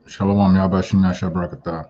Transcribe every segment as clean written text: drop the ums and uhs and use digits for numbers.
Shalom, Yabashim Yashabrakata.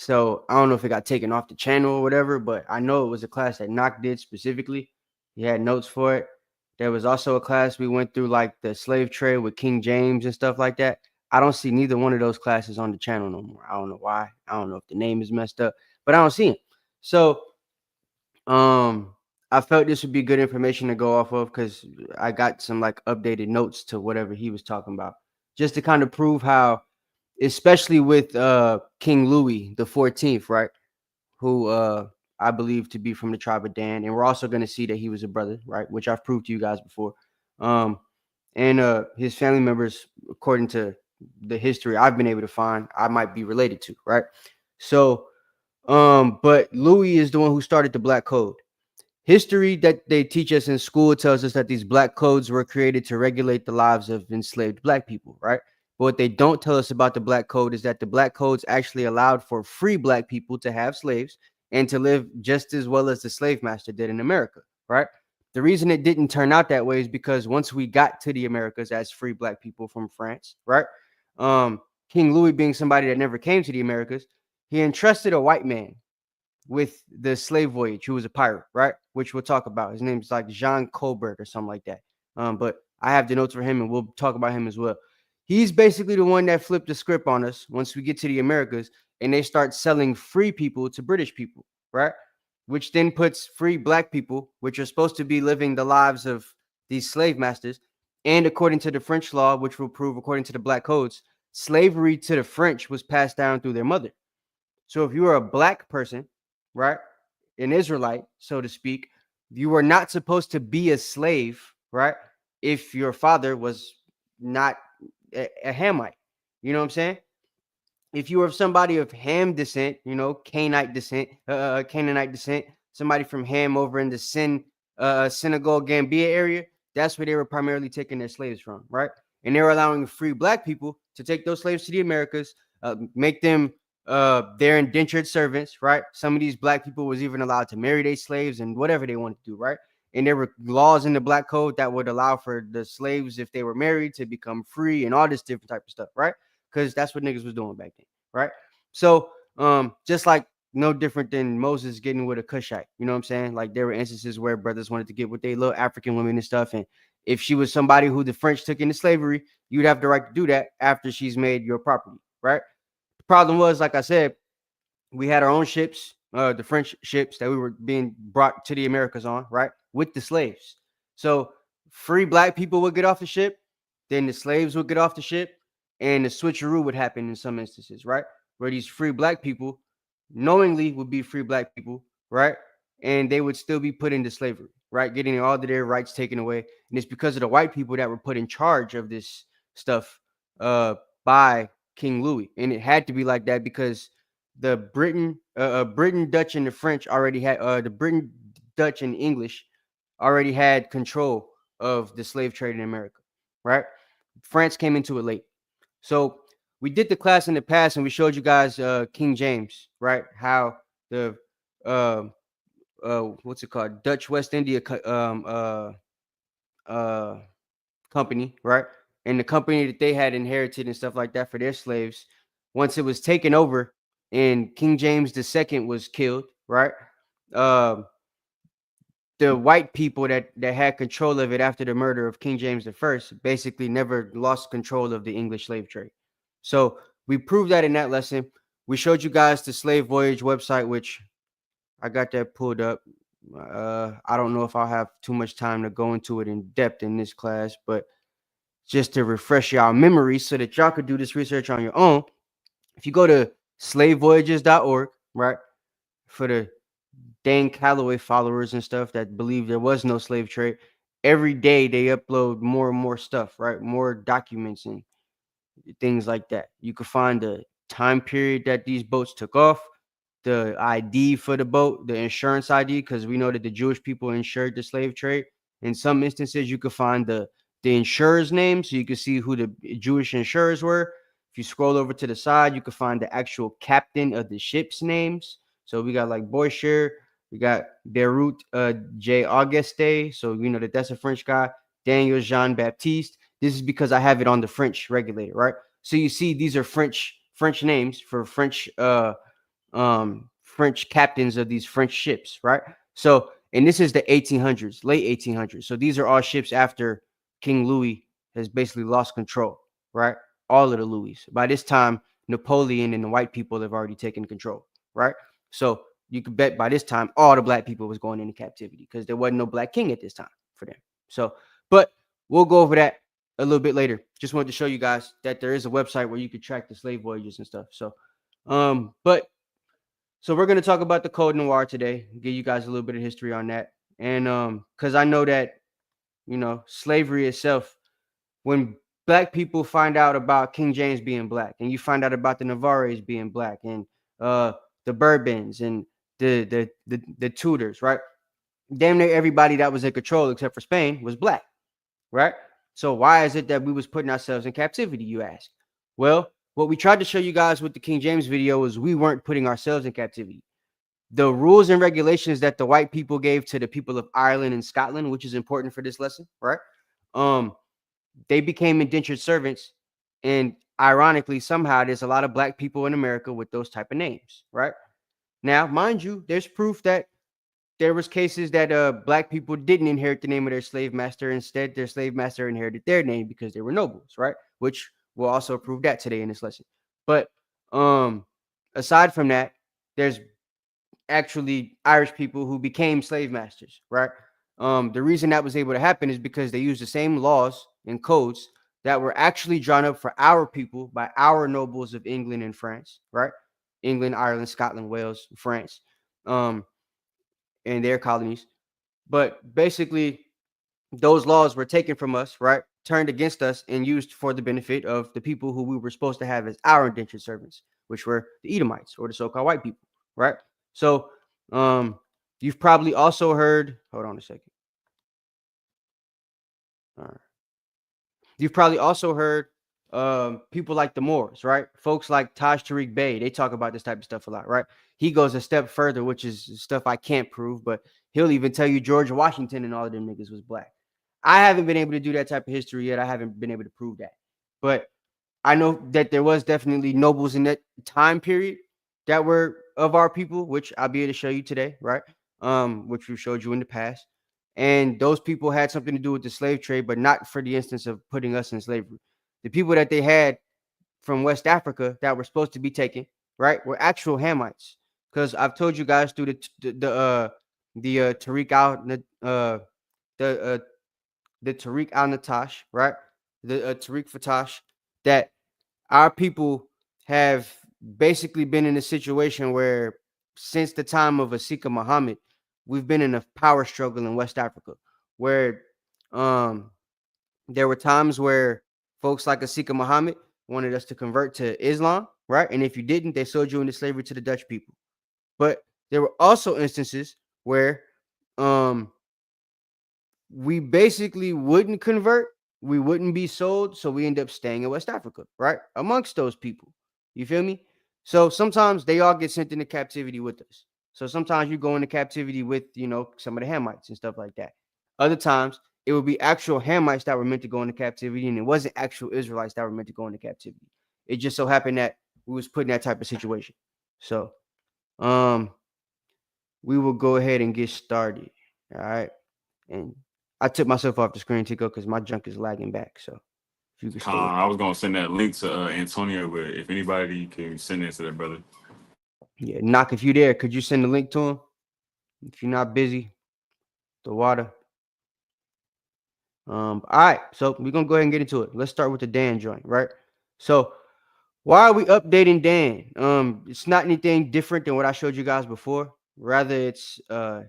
So I don't know if it got taken off the channel or whatever, but I know it was a class that Knock did specifically. He had notes for it. There was also a class we went through, like the slave trade with King James and stuff like that. I don't see neither one of those classes on the channel no more. I don't know why. I don't know if the name is messed up, but I don't see it. So I felt this would be good information to go off of because I got some like updated notes to whatever he was talking about, just to kind of prove how, especially with King Louis the 14th, right? Who I believe to be from the tribe of Dan, and we're also going to see that he was a brother, right? Which I've proved to you guys before. And his family members, according to the history I've been able to find, I might be related to, right? So, but Louis is the one who started the Black Code. History that they teach us in school tells us that these black codes were created to regulate the lives of enslaved black people, right? But what they don't tell us about the Black Code is that the Black Codes actually allowed for free black people to have slaves and to live just as well as the slave master did in America, right? The reason it didn't turn out that way is because once we got to the Americas as free black people from France, right? King Louis, being somebody that never came to the Americas, he entrusted a white man with the slave voyage, who was a pirate, right? Which we'll talk about. His name's like Jean Colbert or something like that. But I have the notes for him and we'll talk about him as well. He's basically the one that flipped the script on us once we get to the Americas and they start selling free people to British people, right? Which then puts free black people, which are supposed to be living the lives of these slave masters. And according to the French law, which will prove according to the Black Codes, slavery to the French was passed down through their mother. So if you were a black person, right, an Israelite, so to speak, you were not supposed to be a slave, right, if your father was not a Hamite. You know what I'm saying? If you were somebody of Ham descent, you know, Canaanite descent, somebody from Ham over in the Senegal, Gambia area, that's where they were primarily taking their slaves from, right? And they were allowing free black people to take those slaves to the Americas, make them their indentured servants, right? Some of these black people was even allowed to marry their slaves and whatever they wanted to do, right? And there were laws in the Black Code that would allow for the slaves, if they were married, to become free and all this different type of stuff, right? Because that's what niggas was doing back then, right? So just like no different than Moses getting with a Cushite, you know what I'm saying? Like there were instances where brothers wanted to get with their little African women and stuff, and if she was somebody who the French took into slavery, you'd have the right to do that after she's made your property, right? The problem was, like I said, we had our own ships, the French ships that we were being brought to the Americas on, right, with the slaves. So free black people would get off the ship, then the slaves would get off the ship, and the switcheroo would happen in some instances, right, where these free black people knowingly would be free black people, right, and they would still be put into slavery, right, getting all of their rights taken away. And it's because of the white people that were put in charge of this stuff by King Louis. And it had to be like that because the Britain, Dutch, and the French already had the Britain, Dutch, and English already had control of the slave trade in America, right? France came into it late. So we did the class in the past and we showed you guys King James, right? How the what's it called? Dutch West India company, right? And the company that they had inherited and stuff like that for their slaves, once it was taken over and King James II was killed, right? The white people that had control of it after the murder of King James I basically never lost control of the English slave trade. So we proved that in that lesson. We showed you guys the Slave Voyage website, which I got that pulled up. I don't know if I'll have too much time to go into it in depth in this class, but just to refresh y'all memory so that y'all could do this research on your own, if you go to slavevoyages.org, right, for the Dan Calloway followers and stuff that believe there was no slave trade, every day they upload more and more stuff, right, more documents and things like that. You could find the time period that these boats took off, the ID for the boat, the insurance ID, because we know that the Jewish people insured the slave trade. In some instances, you could find the insurer's name, so you can see who the Jewish insurers were. If you scroll over to the side, you can find the actual captain of the ship's names. So we got like Boischer, we got Beirut J. Auguste, so you know that that's a French guy. Daniel Jean Baptiste. This is because I have it on the French regulator, right? So you see these are French names for French French captains of these French ships, right? So, and this is the 1800s, late 1800s. So these are all ships after King Louis has basically lost control, right? All of the Louis. By this time, Napoleon and the white people have already taken control, right? So you could bet by this time all the black people was going into captivity because there wasn't no black king at this time for them. So, but we'll go over that a little bit later. Just wanted to show you guys that there is a website where you could track the slave voyages and stuff. So, so we're going to talk about the Code Noir today, give you guys a little bit of history on that. And because I know that, slavery itself, when black people find out about King James being black, and you find out about the Navarres being black, and the Bourbons and the Tudors, right? Damn near everybody that was in control except for Spain was black, right? So why is it that we was putting ourselves in captivity, you ask? Well, what we tried to show you guys with the King James video is we weren't putting ourselves in captivity. The rules and regulations that the white people gave to the people of Ireland and Scotland, which is important for this lesson, right? They became indentured servants, and ironically, somehow there's a lot of black people in America with those type of names, right? Now, mind you, there's proof that there was cases that black people didn't inherit the name of their slave master. Instead, their slave master inherited their name because they were nobles, right? Which we'll also prove that today in this lesson. But aside from that, there's actually Irish people who became slave masters, right? The reason that was able to happen is because they used the same laws and codes that were actually drawn up for our people by our nobles of England and France, right? England, Ireland, Scotland, Wales, France, and their colonies. But basically, those laws were taken from us, right? Turned against us and used for the benefit of the people who we were supposed to have as our indentured servants, which were the Edomites or the so-called white people, right? So you've probably also heard, hold on a second. All right. You've probably also heard people like the Moors, right? Folks like Taj Tariq Bey, they talk about this type of stuff a lot, right? He goes a step further, which is stuff I can't prove, but he'll even tell you George Washington and all of them niggas was black. I haven't been able to do that type of history yet. I haven't been able to prove that. But I know that there was definitely nobles in that time period that were of our people, which I'll be able to show you today, right? Which we've showed you in the past. And those people had something to do with the slave trade, but not for the instance of putting us in slavery. The people that they had from West Africa that were supposed to be taken, right, were actual Hamites. Because I've told you guys through the Tariq al-Natash, right, the Tariq Fatash, that our people have basically been in a situation where since the time of Asika Muhammad, we've been in a power struggle in West Africa, where there were times where folks like Asika Muhammad wanted us to convert to Islam, right? And if you didn't, they sold you into slavery to the Dutch people. But there were also instances where we basically wouldn't convert, we wouldn't be sold, so we end up staying in West Africa, right? Amongst those people. You feel me? So sometimes they all get sent into captivity with us. So sometimes you go into captivity with, some of the Hamites and stuff like that. Other times it would be actual Hamites that were meant to go into captivity, and it wasn't actual Israelites that were meant to go into captivity. It just so happened that we was put in that type of situation. So we will go ahead and get started. All right. And I took myself off the screen, Tico, because my junk is lagging back. So if you could I was gonna send that link to Antonio, but if anybody can send it to that brother. Yeah, Knock, if you there, could you send the link to him? If you're not busy, the water. All right, so we're gonna go ahead and get into it. Let's start with the Dan joint, right? So why are we updating Dan? It's not anything different than what I showed you guys before. Rather, it's a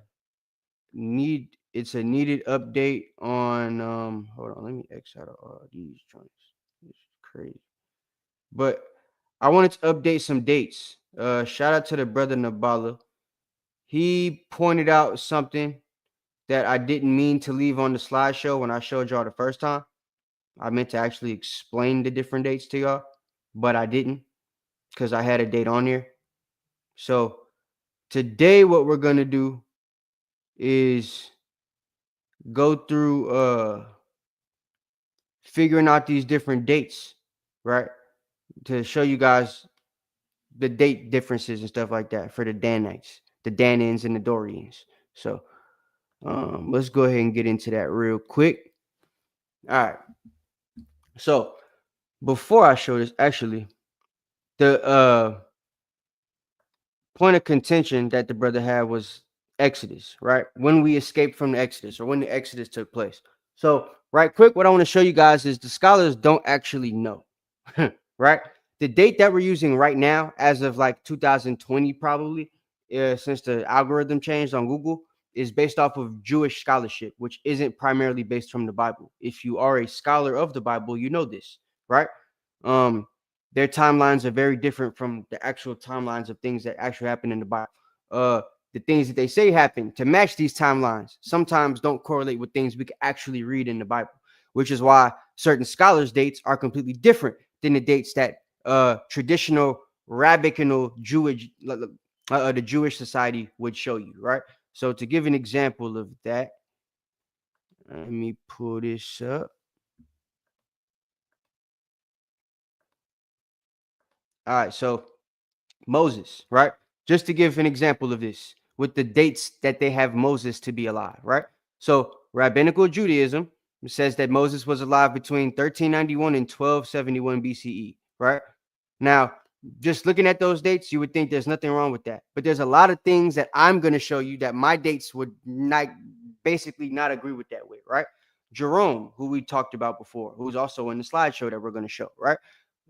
needed update on hold on, let me X out of all these joints. It's crazy. But I wanted to update some dates. Shout out to the brother Nabala. He pointed out something that I didn't mean to leave on the slideshow when I showed y'all the first time. I meant to actually explain the different dates to y'all, but I didn't because I had a date on here. So today what we're going to do is go through figuring out these different dates, right? To show you guys the date differences and stuff like that for the Danites, the Danians and the Dorians. So let's go ahead and get into that real quick. All right. So before I show this, actually, the point of contention that the brother had was Exodus, right? When we escaped from the Exodus, or when the Exodus took place. So right quick, what I want to show you guys is the scholars don't actually know, right? The date that we're using right now, as of like 2020, probably, since the algorithm changed on Google, is based off of Jewish scholarship, which isn't primarily based from the Bible. If you are a scholar of the Bible, you know this, right? Their timelines are very different from the actual timelines of things that actually happen in the Bible. The things that they say happen to match these timelines sometimes don't correlate with things we can actually read in the Bible, which is why certain scholars' dates are completely different than the dates that traditional rabbinical Jewish, the Jewish society would show you, right? So to give an example of that, let me pull this up. All right, so Moses, right? Just to give an example of this with the dates that they have Moses to be alive, right? So rabbinical Judaism says that Moses was alive between 1391 and 1271 BCE, right? Now, just looking at those dates, you would think there's nothing wrong with that. But there's a lot of things that I'm going to show you that my dates would basically not agree with that with, right? Jerome, who we talked about before, who's also in the slideshow that we're going to show, right?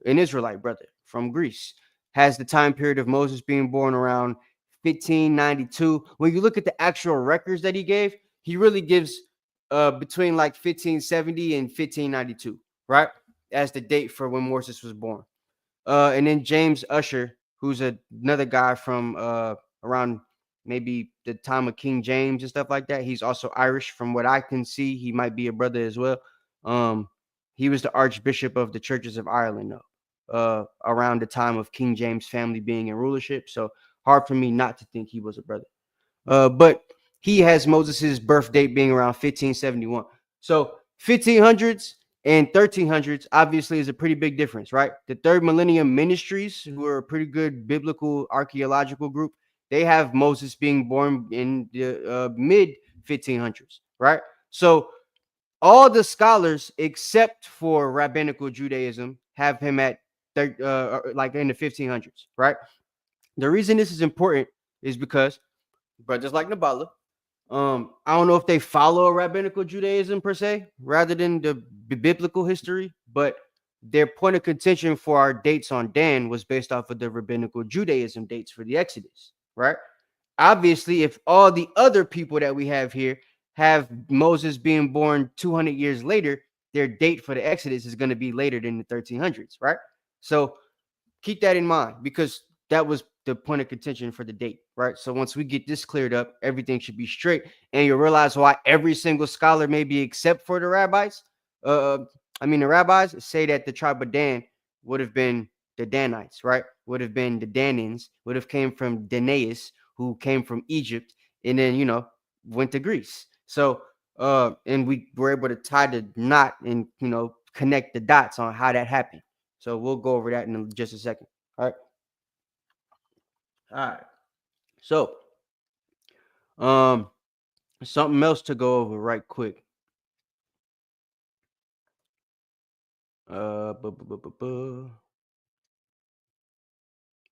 An Israelite brother from Greece, has the time period of Moses being born around 1592. When you look at the actual records that he gave, he really gives between like 1570 and 1592, right? As the date for when Moses was born. And then James Usher, who's another guy from around maybe the time of King James and stuff like that. He's also Irish. From what I can see, he might be a brother as well. He was the Archbishop of the Churches of Ireland, though, around the time of King James family being in rulership. So hard for me not to think he was a brother. But he has Moses's birth date being around 1571. So 1500s and 1300s obviously is a pretty big difference, right? The Third Millennium Ministries, who are a pretty good biblical archaeological group, they have Moses being born in the mid 1500s, right? So all the scholars except for rabbinical Judaism have him at like in the 1500s, right? The reason this is important is because brothers like Nabala, I don't know if they follow a rabbinical Judaism per se, rather than the biblical history, but their point of contention for our dates on Dan was based off of the rabbinical Judaism dates for the Exodus, right? Obviously, if all the other people that we have here have Moses being born 200 years later, their date for the Exodus is going to be later than the 1300s, right? So keep that in mind, because that was the point of contention for the date, right? So once we get this cleared up, everything should be straight, and you'll realize why every single scholar, maybe except for the rabbis, the rabbis say that the tribe of Dan would have been the Danites, right? Would have been the Danians, would have came from Danaeus, who came from Egypt, and then, went to Greece. So, and we were able to tie the knot and, connect the dots on how that happened. So we'll go over that in just a second. All right. All right. So, something else to go over right quick.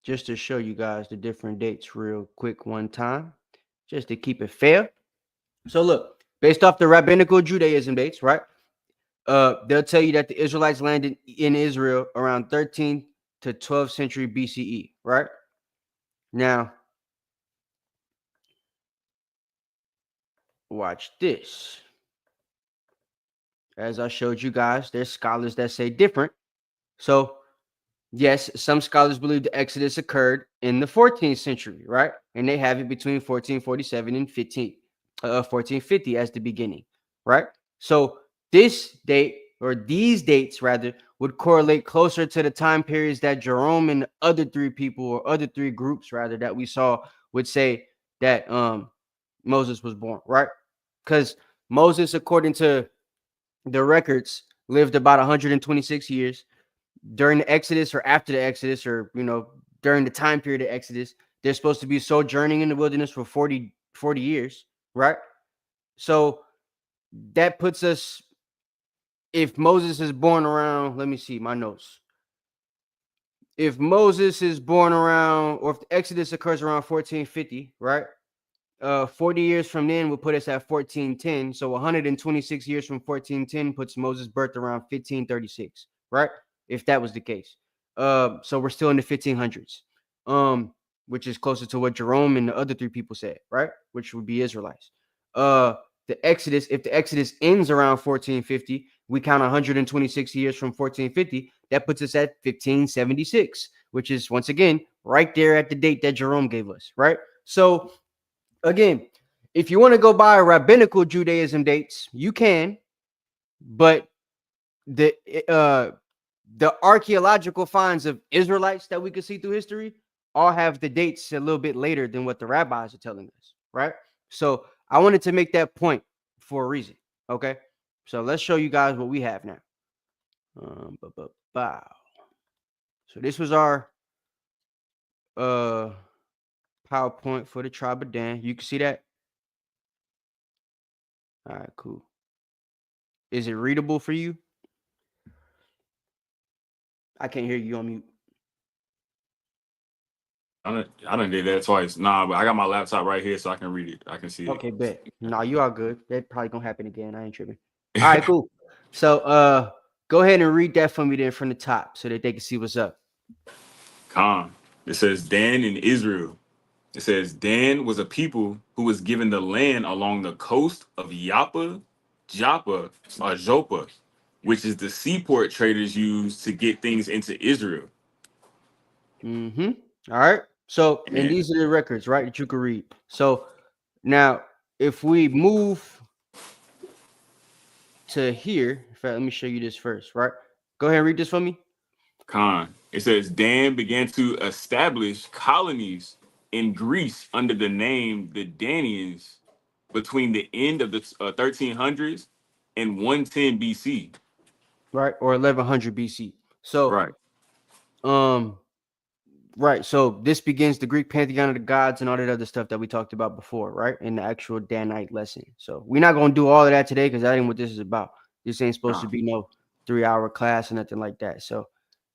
Just to show you guys the different dates real quick one time, just to keep it fair. So look, based off the rabbinical Judaism dates, right? They'll tell you that the Israelites landed in Israel around 13th to 12th century BCE, right? Now, watch this. As I showed you guys, there's scholars that say different. So, yes, some scholars believe the Exodus occurred in the 14th century, right? And they have it between 1447 and 1450 as the beginning, right? So this date, or these dates rather, would correlate closer to the time periods that Jerome and the other three people, or other three groups rather, that we saw would say that Moses was born, right? Because Moses, according to the records, lived about 126 years during the Exodus, or after the Exodus, or during the time period of Exodus, they're supposed to be sojourning in the wilderness for 40 years, right? So that puts us, if Moses is born around, let me see my notes. If Moses is born around, or if the Exodus occurs around 1450, right? 40 years from then will put us at 1410. So 126 years from 1410 puts Moses' birth around 1536, right? If that was the case. So we're still in the 1500s, which is closer to what Jerome and the other three people said, right? Which would be Israelites. The Exodus, if the Exodus ends around 1450, we count 126 years from 1450. That puts us at 1576, which is once again right there at the date that Jerome gave us, right? So again, if you want to go by rabbinical Judaism dates, you can, but the archaeological finds of Israelites that we can see through history all have the dates a little bit later than what the rabbis are telling us, right? So I wanted to make that point for a reason, okay? So let's show you guys what we have now. So this was our PowerPoint for the tribe of Dan. You can see that. All right, cool. Is it readable for you? I can't hear you on mute. I done did that twice. Nah, but I got my laptop right here so I can read it. I can see it. Okay, bet. No, you are good. That probably gonna happen again. I ain't tripping. All right, cool. So go ahead and read that for me then from the top so that they can see what's up. Khan. It says Dan in Israel. It says Dan was a people who was given the land along the coast of Joppa, which is the seaport traders used to get things into Israel. Mm-hmm. All right. So, and these are the records, right, that you can read. So now, if we move to here, in fact, let me show you this first, right? Go ahead and read this for me. Khan. It says Dan began to establish colonies in Greece under the name the Danians between the end of the 1300s and 110 BC. Right, or 1100 BC. So, right. Right. So this begins the Greek pantheon of the gods and all that other stuff that we talked about before, right? In the actual Danite lesson. So we're not going to do all of that today because that ain't what this is about. This ain't supposed to be no 3-hour class or nothing like that. So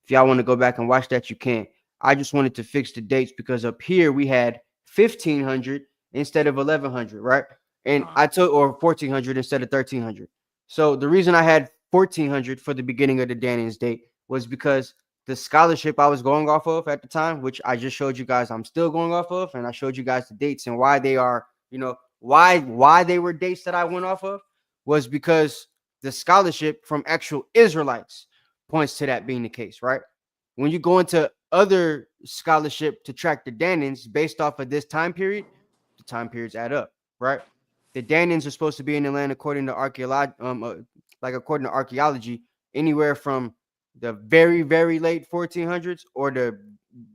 if y'all want to go back and watch that, you can. I just wanted to fix the dates because up here we had 1500 instead of 1100, right? And I took, or 1400 instead of 1300. So the reason I had 1400 for the beginning of the Danians date was because the scholarship I was going off of at the time, which I just showed you guys I'm still going off of, and I showed you guys the dates and why they are, you know, why they were dates that I went off of, was because the scholarship from actual Israelites points to that being the case, right? When you go into other scholarship to track the Danians based off of this time period, the time periods add up, right? The Danians are supposed to be in the land according to archaeology, anywhere from the very, very late 1400s or the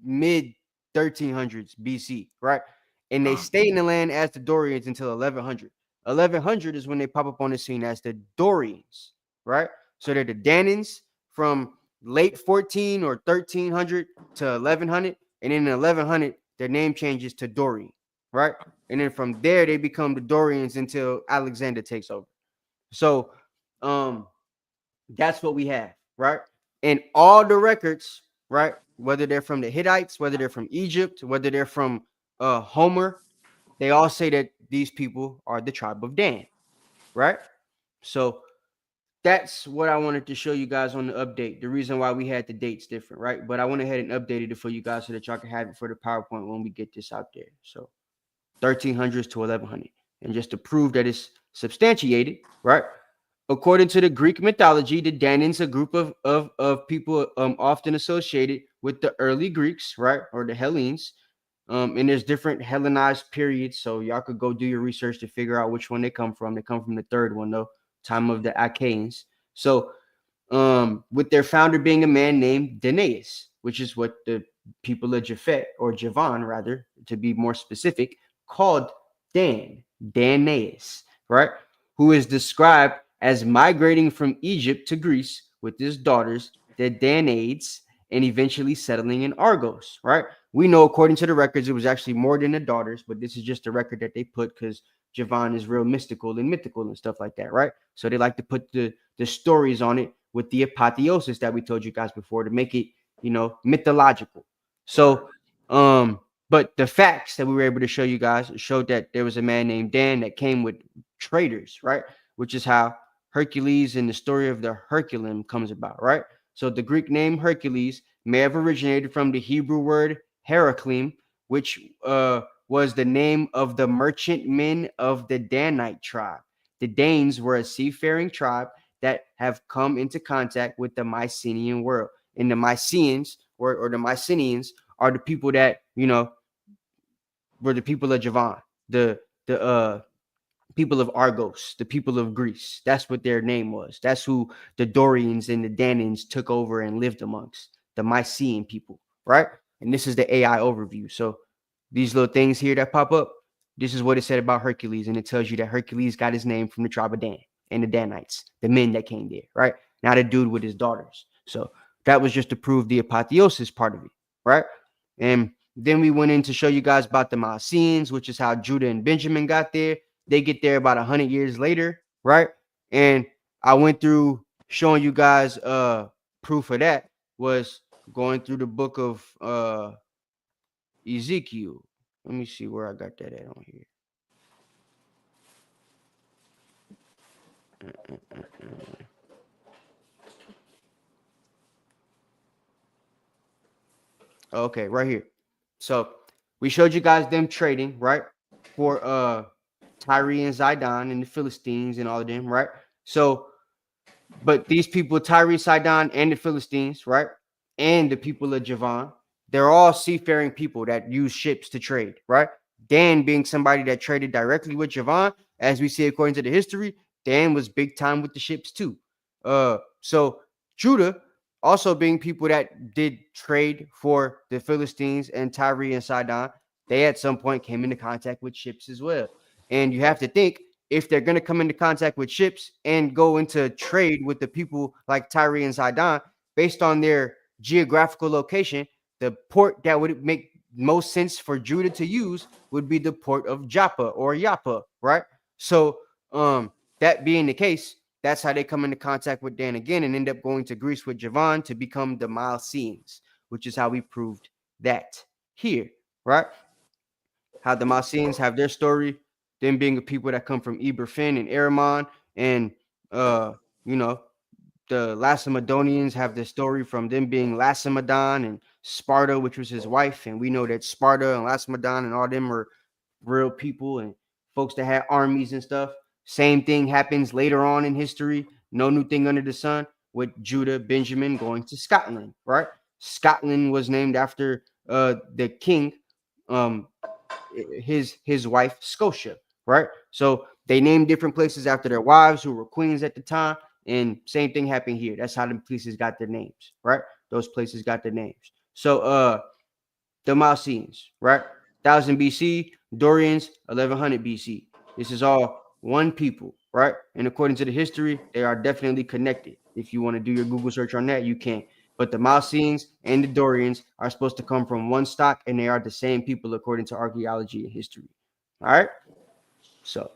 mid 1300s BC, right? And they stay in the land as the Dorians until 1100. 1100 is when they pop up on the scene as the Dorians, right? So they're the Danians from late 14 or 1300 to 1100. And in 1100, their name changes to Dorian, right? And then from there, they become the Dorians until Alexander takes over. So that's what we have, right? And all the records, right, whether they're from the Hittites, whether they're from Egypt, whether they're from Homer, they all say that these people are the tribe of Dan, right? So that's what I wanted to show you guys on the update. The reason why we had the dates different, right? But I went ahead and updated it for you guys so that y'all can have it for the PowerPoint when we get this out there. So 1300s to 1100. And just to prove that it's substantiated, right? According to the Greek mythology, the Danians, a group of people often associated with the early Greeks, right, or the Hellenes. And there's different Hellenized periods, so y'all could go do your research to figure out which one they come from. They come from the third one, though, time of the Achaeans. So, with their founder being a man named Danaus, which is what the people of Japhet, or Javan, rather, to be more specific, called Danaus, right, who is described as migrating from Egypt to Greece with his daughters, the Danaids, and eventually settling in Argos, right? we know according to the records, it was actually more than the daughters, but this is just the record that they put because Javon is real mystical and mythical and stuff like that, right? So they like to put the stories on it with the apotheosis that we told you guys before to make it, mythological. So, but the facts that we were able to show you guys showed that there was a man named Dan that came with traders, right? Which is how Hercules and the story of the Herculean comes about, right? So the Greek name Hercules may have originated from the Hebrew word Heracleim, which was the name of the merchantmen of the Danite tribe. The Danes were a seafaring tribe that have come into contact with the Mycenaean world. And the Mycenaeans or the Mycenaeans are the people that, were the people of Javon, the people of Argos, the people of Greece. That's what their name was. That's who the Dorians and the Danaans took over and lived amongst, the Mycenaean people, right? And this is the AI overview. So these little things here that pop up, this is what it said about Hercules. And it tells you that Hercules got his name from the tribe of Dan and the Danites, the men that came there, right? Not a dude with his daughters. So that was just to prove the apotheosis part of it, right? And then we went in to show you guys about the Mycenaeans, which is how Judah and Benjamin got there. They get there about 100 years later, right? And I went through showing you guys proof of that was going through the book of Ezekiel. Let me see where I got that at on here. Okay, right here. So we showed you guys them trading, right? For Tyre and Zidon and the Philistines and all of them, right? So, but these people, Tyre, Sidon, and the Philistines, right? And the people of Javon, they're all seafaring people that use ships to trade, right? Dan being somebody that traded directly with Javon, as we see according to the history, Dan was big time with the ships too. So Judah also being people that did trade for the Philistines and Tyre and Sidon, they at some point came into contact with ships as well. And you have to think, if they're going to come into contact with ships and go into trade with the people like Tyre and Sidon, based on their geographical location, the port that would make most sense for Judah to use would be the port of Joppa or Joppa, right? So that being the case, that's how they come into contact with Dan again and end up going to Greece with Javon to become the Mycenaeans, which is how we proved that here, right? How the Mycenaeans have their story, them being the people that come from Iberfin and Aramon, and the Lacedaemonians have the story from them being Lacedaemon and Sparta, which was his wife, and we know that Sparta and Lacedaemon and all them are real people and folks that had armies and stuff. Same thing happens later on in history. No new thing under the sun with Judah, Benjamin going to Scotland, right? Scotland was named after the king, his wife Scotia, right? So they named different places after their wives who were queens at the time, and same thing happened here. That's how the places got their names, right? Those places got their names. So the Mycenaeans, right? 1000 BC, Dorians, 1100 BC. This is all one people, right? And according to the history, they are definitely connected. If you want to do your Google search on that, you can. But the Mycenaeans and the Dorians are supposed to come from one stock, and they are the same people according to archaeology and history. All right. So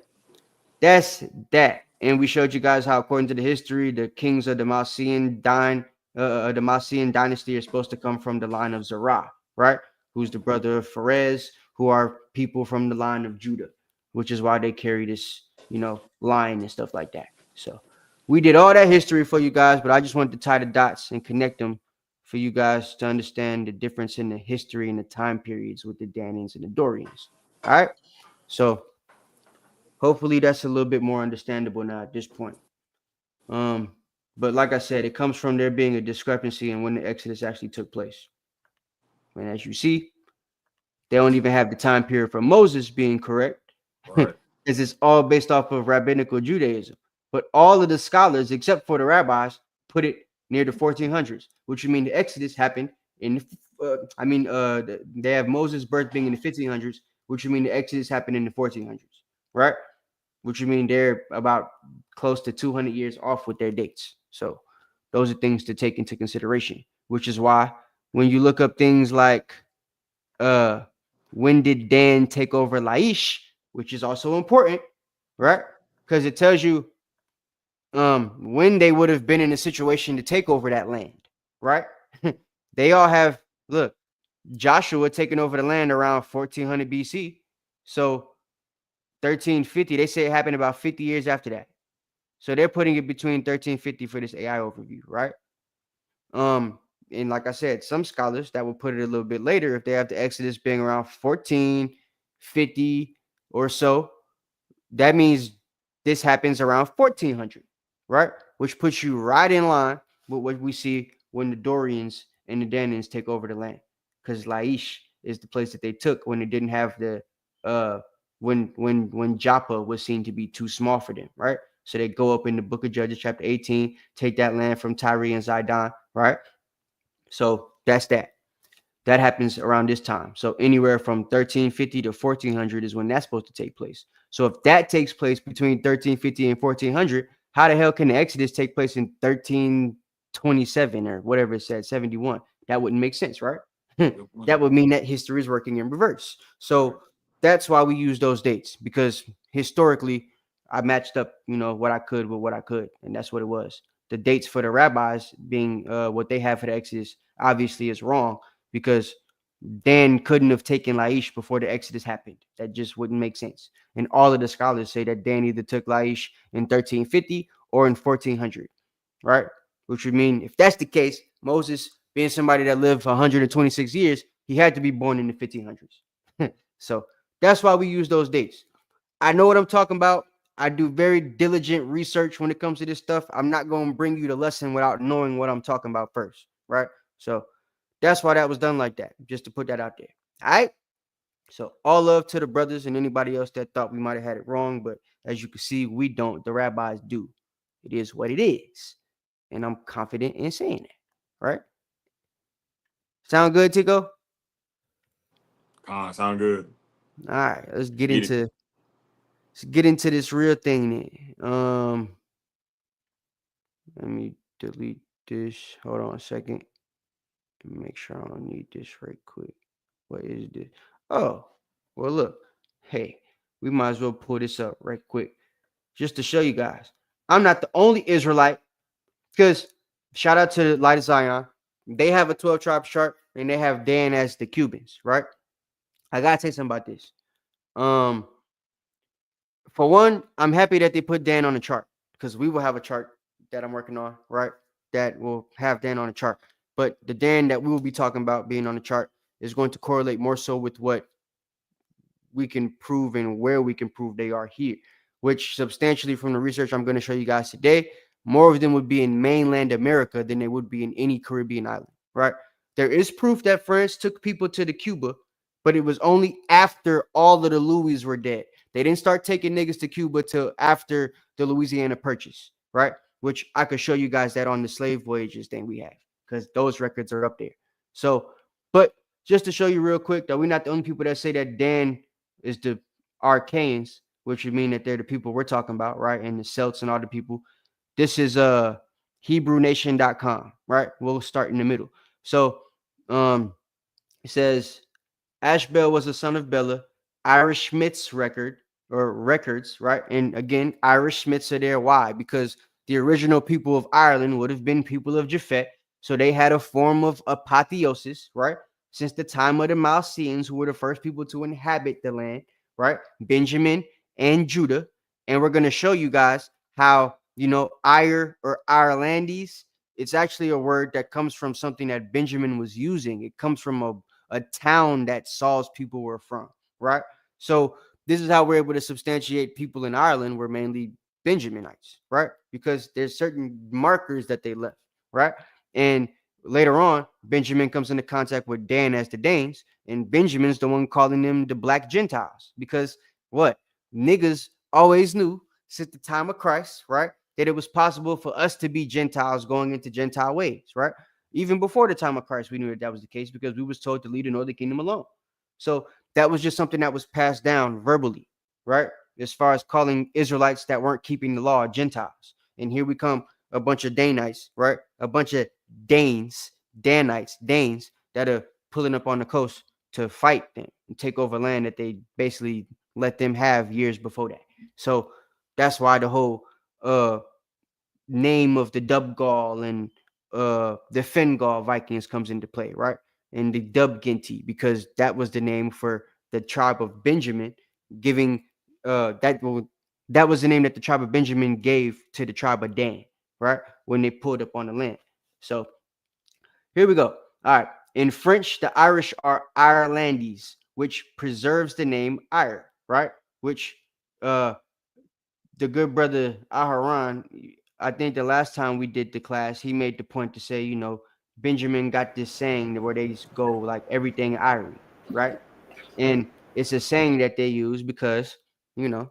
that's that. And we showed you guys how, according to the history, the kings of the Mycenaean dynasty are supposed to come from the line of Zerah, right? Who's the brother of Pharez, who are people from the line of Judah, which is why they carry this, line and stuff like that. So we did all that history for you guys, but I just wanted to tie the dots and connect them for you guys to understand the difference in the history and the time periods with the Danians and the Dorians. All right. So hopefully that's a little bit more understandable now at this point. But like I said, it comes from there being a discrepancy in when the Exodus actually took place. And as you see, they don't even have the time period for Moses being correct, because it's all based off of rabbinical Judaism. But all of the scholars, except for the rabbis, put it near the 1400s, which would mean the Exodus happened in, they have Moses' birth being in the 1500s, which would mean the Exodus happened in the 1400s, right? Which would mean they're about close to 200 years off with their dates. So those are things to take into consideration, which is why when you look up things like when did Dan take over Laish, which is also important, right? Because it tells you when they would have been in a situation to take over that land, right? They all have, look, Joshua taking over the land around 1400 BC. So 1350, they say it happened about 50 years after that. So they're putting it between 1350 for this AI overview, right? And like I said, some scholars that will put it a little bit later if they have the Exodus being around 1450 or so. That means this happens around 1400, right? Which puts you right in line with what we see when the Dorians and the Danians take over the land, because Laish is the place that they took when they didn't have the when Joppa was seen to be too small for them, right? So they go up in the Book of Judges, chapter 18, take that land from Tyre and Zidon, right? So that's that. That happens around this time. So anywhere from 1350 to 1400 is when that's supposed to take place. So if that takes place between 1350 and 1400, how the hell can the Exodus take place in 1327 or whatever it said, 71? That wouldn't make sense, right? That would mean that history is working in reverse. So that's why we use those dates, because historically I matched up, what I could with what I could, and that's what it was. The dates for the rabbis being what they have for the Exodus obviously is wrong, because Dan couldn't have taken Laish before the Exodus happened. That just wouldn't make sense. And all of the scholars say that Dan either took Laish in 1350 or in 1400, right? Which would mean, if that's the case, Moses, being somebody that lived 126 years, he had to be born in the 1500s. So that's why we use those dates. I know what I'm talking about. I do very diligent research when it comes to this stuff. I'm not going to bring you the lesson without knowing what I'm talking about first, right? So that's why that was done like that, just to put that out there. All right. So all love to the brothers and anybody else that thought we might have had it wrong. But as you can see, we don't. The rabbis do. It is what it is. And I'm confident in saying that. Right? Sound good, Tico? Sound good. All right. Let's get into this real thing then. Let me delete this. Hold on a second. Make sure I don't need this right quick. What is this? Oh, well, look. Hey, we might as well pull this up right quick just to show you guys. I'm not the only Israelite, because shout out to the Light of Zion. They have a 12 tribe chart and they have Dan as the Cubans, right? I got to say something about this. For one, I'm happy that they put Dan on the chart, because we will have a chart that I'm working on, right? That will have Dan on the chart. But the Dan that we will be talking about being on the chart is going to correlate more so with what we can prove and where we can prove they are here, which substantially from the research I'm going to show you guys today, more of them would be in mainland America than they would be in any Caribbean island, right? There is proof that France took people to the Cuba, but it was only after all of the Louis were dead. They didn't start taking niggas to Cuba till after the Louisiana Purchase, right? Which I could show you guys that on the slave voyages thing we have, because those records are up there. So, but just to show you real quick, that we're not the only people that say that Dan is the Archaeans, which would mean that they're the people we're talking about, right? And the Celts and all the people. This is HebrewNation.com, right? We'll start in the middle. So it says Ashbel was a son of Bela, Irish Smiths records, right? And again, Irish Smiths are there. Why? Because the original people of Ireland would have been people of Japhet. So they had a form of apotheosis, right? Since the time of the Milesians, who were the first people to inhabit the land, right? Benjamin and Judah. And we're going to show you guys how, Ire or Irelandese, it's actually a word that comes from something that Benjamin was using. It comes from a town that Saul's people were from, right? So this is how we're able to substantiate people in Ireland were mainly Benjaminites, right? Because there's certain markers that they left, right? And later on, Benjamin comes into contact with Dan as the Danes, and Benjamin's the one calling them the Black Gentiles, because what? Niggas always knew since the time of Christ, right, that it was possible for us to be Gentiles going into Gentile ways, right? Even before the time of Christ, we knew that was the case, because we was told to leave the northern kingdom alone. So that was just something that was passed down verbally, right? As far as calling Israelites that weren't keeping the law Gentiles. And here we come, a bunch of Danites, right? A bunch of Danites that are pulling up on the coast to fight them and take over land that they basically let them have years before that. So that's why the whole name of the Dubgal and the Fingal Vikings comes into play, right? And the Dubginti, because that was the name for the tribe of Benjamin, giving that was the name that the tribe of Benjamin gave to the tribe of Dan, right? When they pulled up on the land. So here we go. All right. In French, the Irish are Irelandese, which preserves the name Ire, right? Which the good brother Aharon, I think the last time we did the class, he made the point to say, you know, Benjamin got this saying where they go like everything Irie, right? And it's a saying that they use because, you know,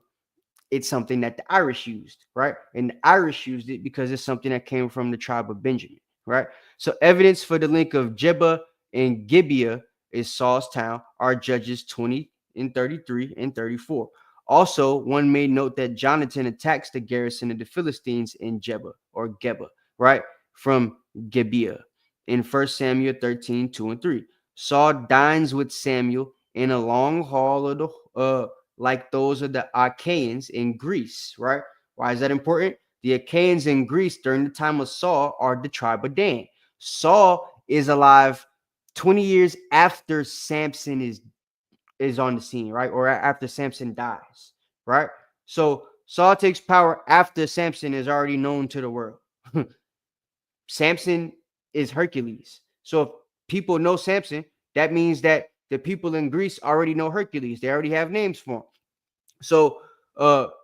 it's something that the Irish used, right? And the Irish used it because it's something that came from the tribe of Benjamin, right? So evidence for the link of Jebba and Gibeah is Saul's town are Judges 20 and 33 and 34. Also, one may note that Jonathan attacks the garrison of the Philistines in Jebba or Geba, right? From Gibeah in 1 Samuel 13, 2 and 3. Saul dines with Samuel in a long hall of the like those of the Achaeans in Greece, right? Why is that important? The Achaeans in Greece during the time of Saul are the tribe of Dan. Saul is alive 20 years after Samson is on the scene, right? Or after Samson dies, right? So Saul takes power after Samson is already known to the world. Samson is Hercules. So if people know Samson, that means that the people in Greece already know Hercules. They already have names for him. So,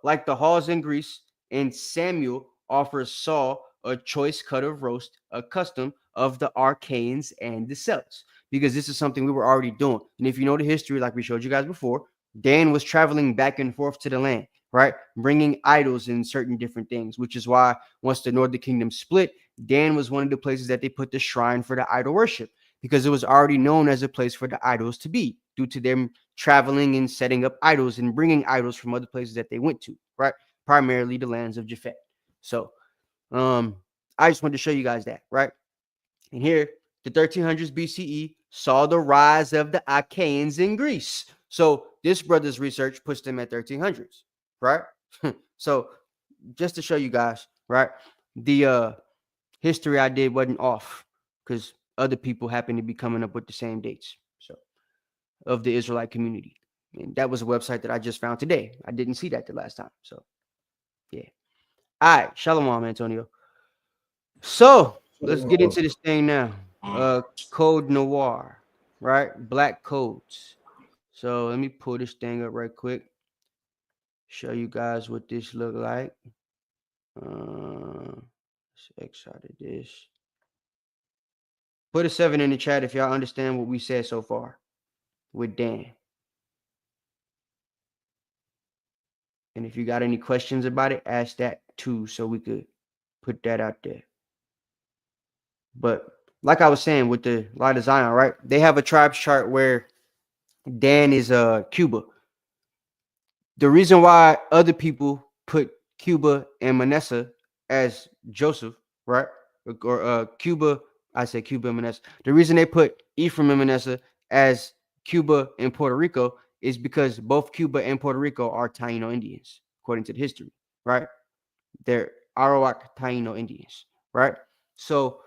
like the halls in Greece, and Samuel offers Saul a choice cut of roast, a custom of the Archaeans and the Celts, because this is something we were already doing. And if you know the history, like we showed you guys before, Dan was traveling back and forth to the land, right? Bringing idols and certain different things, which is why once the Northern Kingdom split, Dan was one of the places that they put the shrine for the idol worship, because it was already known as a place for the idols to be due to them traveling and setting up idols and bringing idols from other places that they went to, right? Primarily the lands of Japhet. So I just wanted to show you guys that, right? And here, the 1300s BCE saw the rise of the Achaeans in Greece. So this brother's research puts them at 1300s, right? So just to show you guys, right? The history I did wasn't off because other people happen to be coming up with the same dates. So of the Israelite community. And that was a website that I just found today. I didn't see that the last time. So yeah. All right. Shalom, Antonio. So let's get into this thing now. Code Noir, right? Black codes. So let me pull this thing up right quick. Show you guys what this look like. Let's X out of this. Put a 7 in the chat if y'all understand what we said so far with Dan. And if you got any questions about it, ask that too, so we could put that out there. But like I was saying with the Light of Zion, right? They have a tribes chart where Dan is Cuba. The reason why other people put Cuba and Manasseh as Joseph, right? Or Cuba, I said Cuba and Manasseh. The reason they put Ephraim and Manasseh as Cuba and Puerto Rico is because both Cuba and Puerto Rico are Taino Indians, according to the history, right? They're Arawak Taino Indians, right? So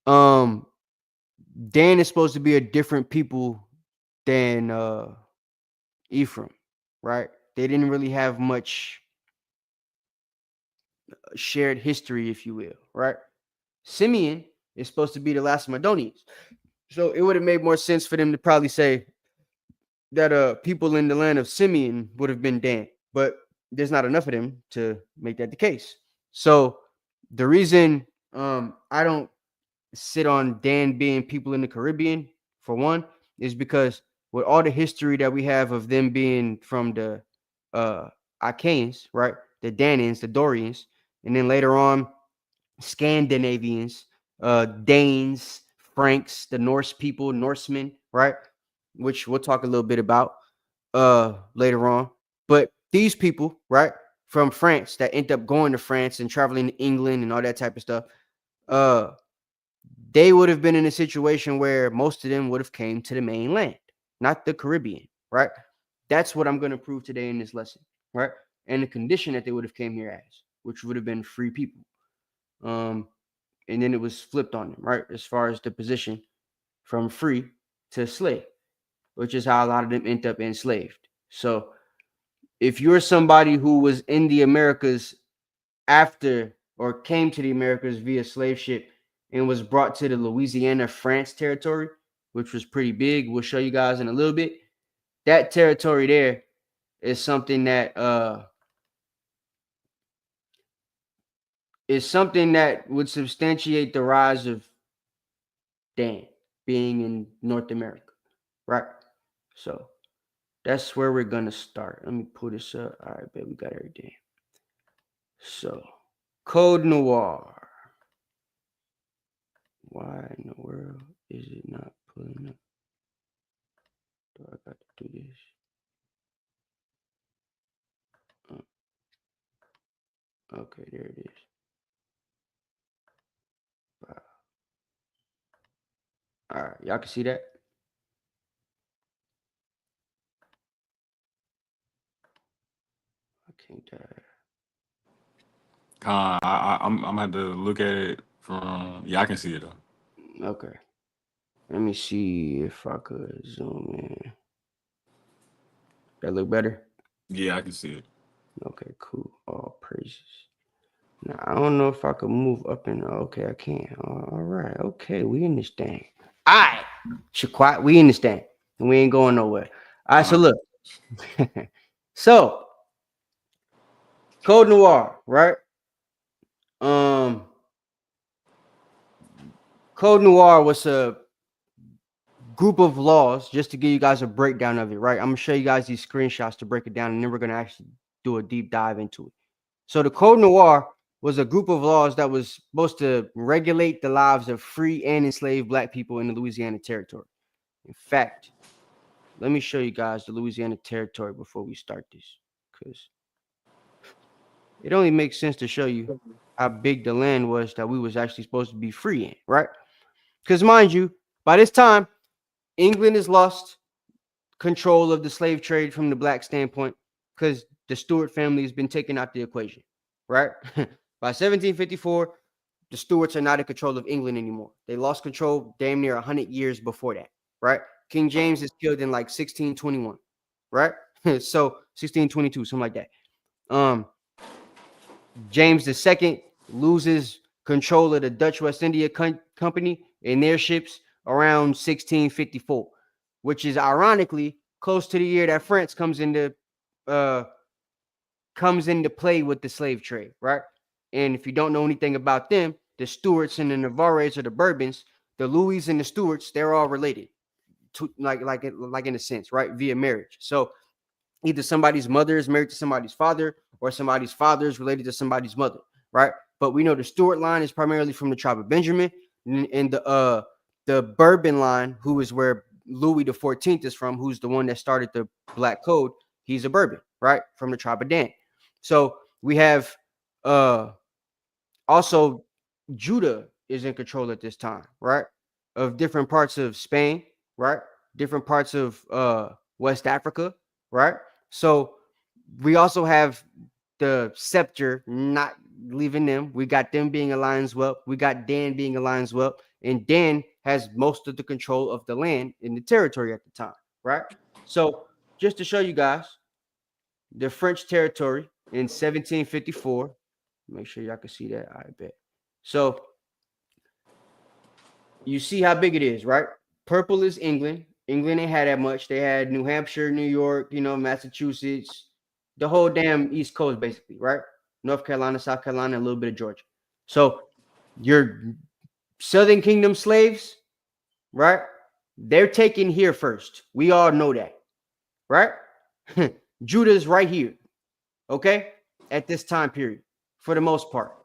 Dan is supposed to be a different people than Ephraim, right? They didn't really have much shared history, if you will, right? Simeon is supposed to be the Lacedaemonians. So it would have made more sense for them to probably say that people in the land of Simeon would have been Dan, but there's not enough of them to make that the case. So the reason I don't sit on Dan being people in the Caribbean, for one, is because with all the history that we have of them being from the Achaeans, right? The Danians, the Dorians, and then later on Scandinavians, Danes, Franks, the Norse people, Norsemen, right? Which we'll talk a little bit about later on. But these people, right, from France that end up going to France and traveling to England and all that type of stuff, they would have been in a situation where most of them would have came to the mainland, not the Caribbean, right? That's what I'm going to prove today in this lesson, right? And the condition that they would have came here as, which would have been free people. And then it was flipped on them, right? As far as the position from free to slave, which is how a lot of them end up enslaved. So if you're somebody who was in the Americas after or came to the Americas via slave ship and was brought to the Louisiana, France territory, which was pretty big, we'll show you guys in a little bit. That territory there is something that would substantiate the rise of Dan being in North America, right? So that's where we're gonna start. Let me pull this up. All right, babe, we got everything. So Code Noir. Why in the world is it not pulling up? Do I got to do this? Okay, there it is. Wow. All right, y'all can see that? I can't I'm gonna have to look at it from. Yeah, I can see it though. Okay. Let me see if I could zoom in. That look better? Yeah, I can see it. Okay, cool. All praises. Now, I don't know if I could move up and okay, I can. All right. Okay, we in this thing. All right. Shaquat, we in this thing. And we ain't going nowhere. All right, so look. So Code Noir, right? Code Noir was a group of laws, just to give you guys a breakdown of it, right? I'm gonna show you guys these screenshots to break it down, and then we're gonna actually do a deep dive into it. So the Code Noir was a group of laws that was supposed to regulate the lives of free and enslaved Black people in the Louisiana Territory. In fact, let me show you guys the Louisiana Territory before we start this, because it only makes sense to show you how big the land was that we was actually supposed to be free in, right? Because mind you, by this time, England has lost control of the slave trade from the Black standpoint because the Stuart family has been taken out the equation, right? By 1754, the Stuarts are not in control of England anymore. They lost control damn near 100 years before that, right? King James is killed in like 1621, right? So 1622, something like that. James II loses control of the Dutch West India Company and their ships around 1654, which is ironically close to the year that France comes into play with the slave trade, right? And if you don't know anything about them, the Stuarts and the Navarres or the Bourbons, the Louis and the Stuarts, they're all related to like in a sense, right? Via marriage. So either somebody's mother is married to somebody's father, or somebody's father is related to somebody's mother, right? But we know the Stuart line is primarily from the tribe of Benjamin, and the Bourbon line, who is where Louis XIV is from, who's the one that started the Black Code. He's a Bourbon, right? From the tribe of Dan. So we have also Judah is in control at this time, right? Of different parts of Spain, right? Different parts of West Africa, right? So we also have the scepter not leaving them. We got them being aligned as well. We got Dan being aligned as well. And Dan has most of the control of the land in the territory at the time, right? So just to show you guys, the French territory in 1754, make sure y'all can see that, I bet. So you see how big it is, right? Purple is England. England ain't had that much. They had New Hampshire, New York, Massachusetts, the whole damn East Coast, basically, right? North Carolina, South Carolina, a little bit of Georgia. So your Southern Kingdom slaves, right? They're taken here first. We all know that, right? Judah's right here, okay? At this time period, for the most part.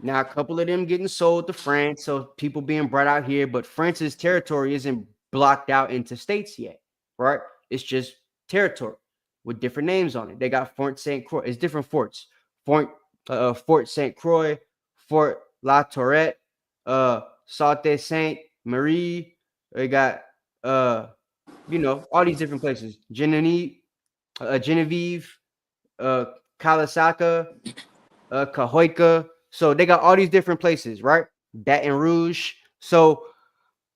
Now, a couple of them getting sold to France, so people being brought out here, but France's territory isn't blocked out into states yet, right? It's just territory with different names on it. They got Fort St. Croix. It's different forts. Fort St. Croix, Fort La Tourette, Saute Sainte Marie. They got you know, all these different places. Genevieve, Kalasaka, Cahoica. So they got all these different places, right? Baton Rouge. So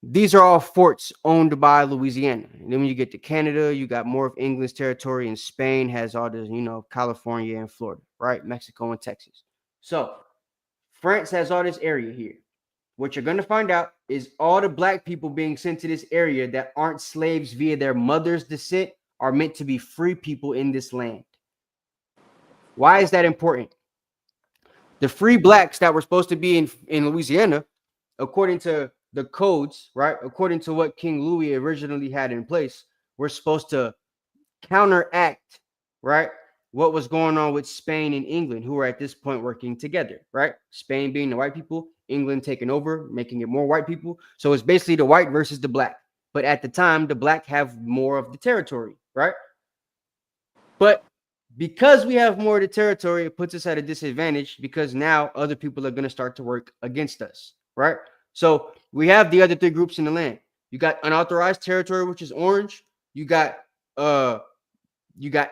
these are all forts owned by Louisiana. And then when you get to Canada, you got more of England's territory, and Spain has all the, you know, California and Florida, right? Mexico and Texas. So France has all this area here. What you're going to find out is all the black people being sent to this area that aren't slaves via their mother's descent are meant to be free people in this land. Why is that important? The free blacks that were supposed to be in Louisiana, according to the codes, right? According to what King Louis originally had in place, were supposed to counteract, right? What was going on with Spain and England, who were at this point working together, right? Spain being the white people, England taking over, making it more white people. So it's basically the white versus the black. But at the time, the black have more of the territory, right? But because we have more of the territory, it puts us at a disadvantage because now other people are going to start to work against us, right? So we have the other three groups in the land. You got unauthorized territory, which is orange. You got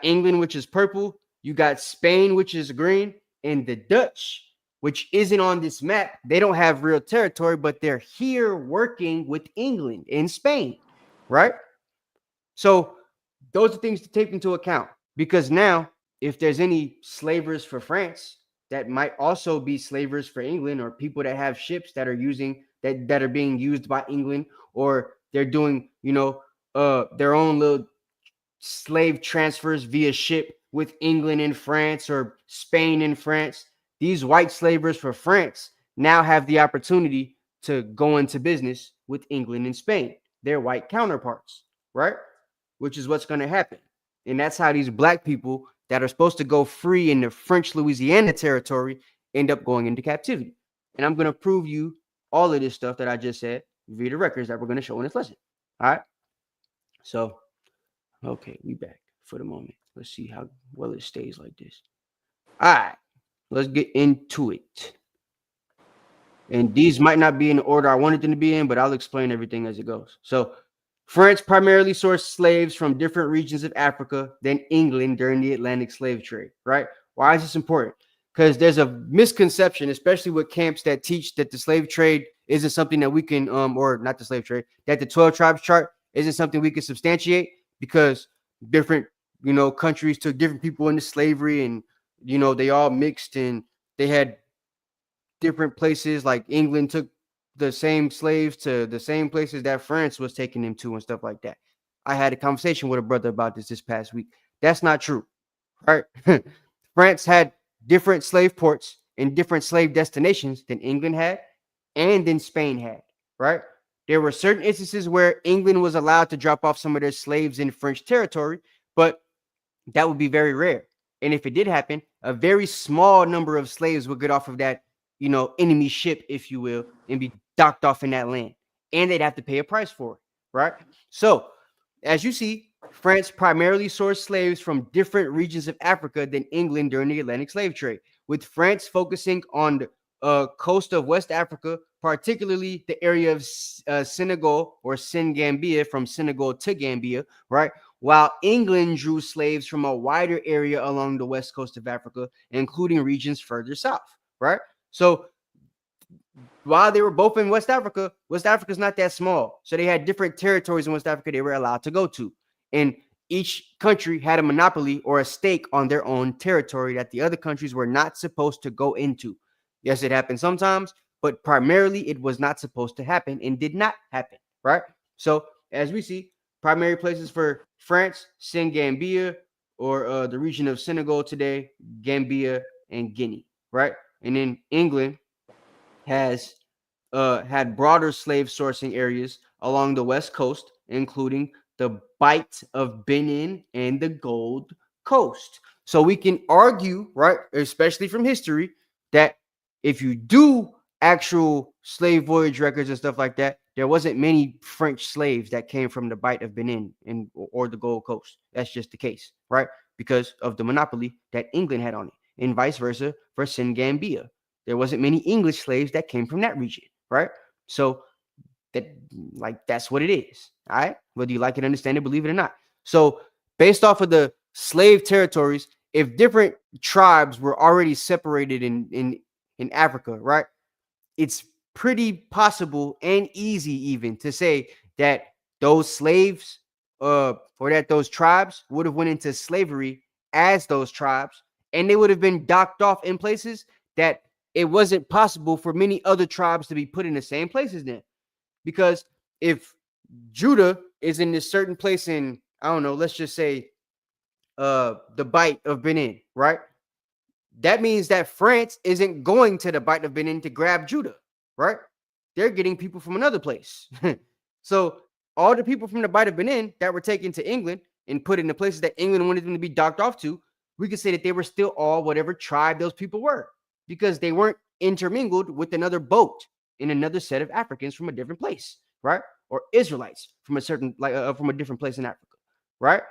England, which is purple. You got Spain, which is green, and the Dutch, which isn't on this map. They don't have real territory, but they're here working with England and Spain, right? So those are things to take into account because now, if there's any slavers for France, that might also be slavers for England or people that have ships that are using that are being used by England, or they're doing, you know, their own little slave transfers via ship with England and France or Spain and France. These white slavers for France now have the opportunity to go into business with England and Spain, their white counterparts, right? Which is what's going to happen. And that's how these black people that are supposed to go free in the French Louisiana territory end up going into captivity. And I'm going to prove you all of this stuff that I just said via the records that we're going to show in this lesson. All right. So, okay, we back for the moment. Let's see how well it stays like this. All right, let's get into it. And these might not be in the order I wanted them to be in, but I'll explain everything as it goes. So France primarily sourced slaves from different regions of Africa than England during the Atlantic slave trade, right? Why is this important? Because there's a misconception, especially with camps that teach that the slave trade isn't something that we can, or not the slave trade, that the 12 tribes chart isn't something we can substantiate because different, you know, countries took different people into slavery and, you know, they all mixed and they had different places. Like England took the same slaves to the same places that France was taking them to and stuff like that. I had a conversation with a brother about this past week. That's not true, right? France had different slave ports and different slave destinations than England had and than Spain had, right? There were certain instances where England was allowed to drop off some of their slaves in French territory, but that would be very rare. And if it did happen, a very small number of slaves would get off of that, you know, enemy ship, if you will, and be docked off in that land. And they'd have to pay a price for it, right? So, as you see, France primarily sourced slaves from different regions of Africa than England during the Atlantic slave trade, with France focusing on the coast of West Africa, particularly the area of Senegal or Senegambia, from Senegal to Gambia, right? While England drew slaves from a wider area along the west coast of Africa, including regions further south, right? So while they were both in West Africa is not that small. So they had different territories in West Africa they were allowed to go to. And each country had a monopoly or a stake on their own territory that the other countries were not supposed to go into. Yes, it happened sometimes, but primarily it was not supposed to happen and did not happen, right? So as we see, primary places for France, Senegambia, or the region of Senegal today, Gambia, and Guinea, right? And then England has had broader slave sourcing areas along the west coast, including the Bight of Benin and the Gold Coast. So we can argue, right, especially from history, that if you do actual slave voyage records and stuff like that, there wasn't many French slaves that came from the Bight of Benin or the Gold Coast. That's just the case, right? Because of the monopoly that England had on it, and vice versa for Senegambia. There wasn't many English slaves that came from that region, right? So that's what it is. All right, whether you like it, understand it, believe it or not. So based off of the slave territories, if different tribes were already separated in Africa, right, it's pretty possible and easy even to say that those slaves or that those tribes would have went into slavery as those tribes, and they would have been docked off in places that it wasn't possible for many other tribes to be put in the same places then. Because if Judah is in this certain place in, I don't know, let's just say the Bight of Benin, right? That means that France isn't going to the Bight of Benin to grab Judah, right? They're getting people from another place. So all the people from the Bight of Benin that were taken to England and put in the places that England wanted them to be docked off to, we could say that they were still all whatever tribe those people were, because they weren't intermingled with another boat in another set of Africans from a different place, right? Or Israelites from a certain, from a different place in Africa, right?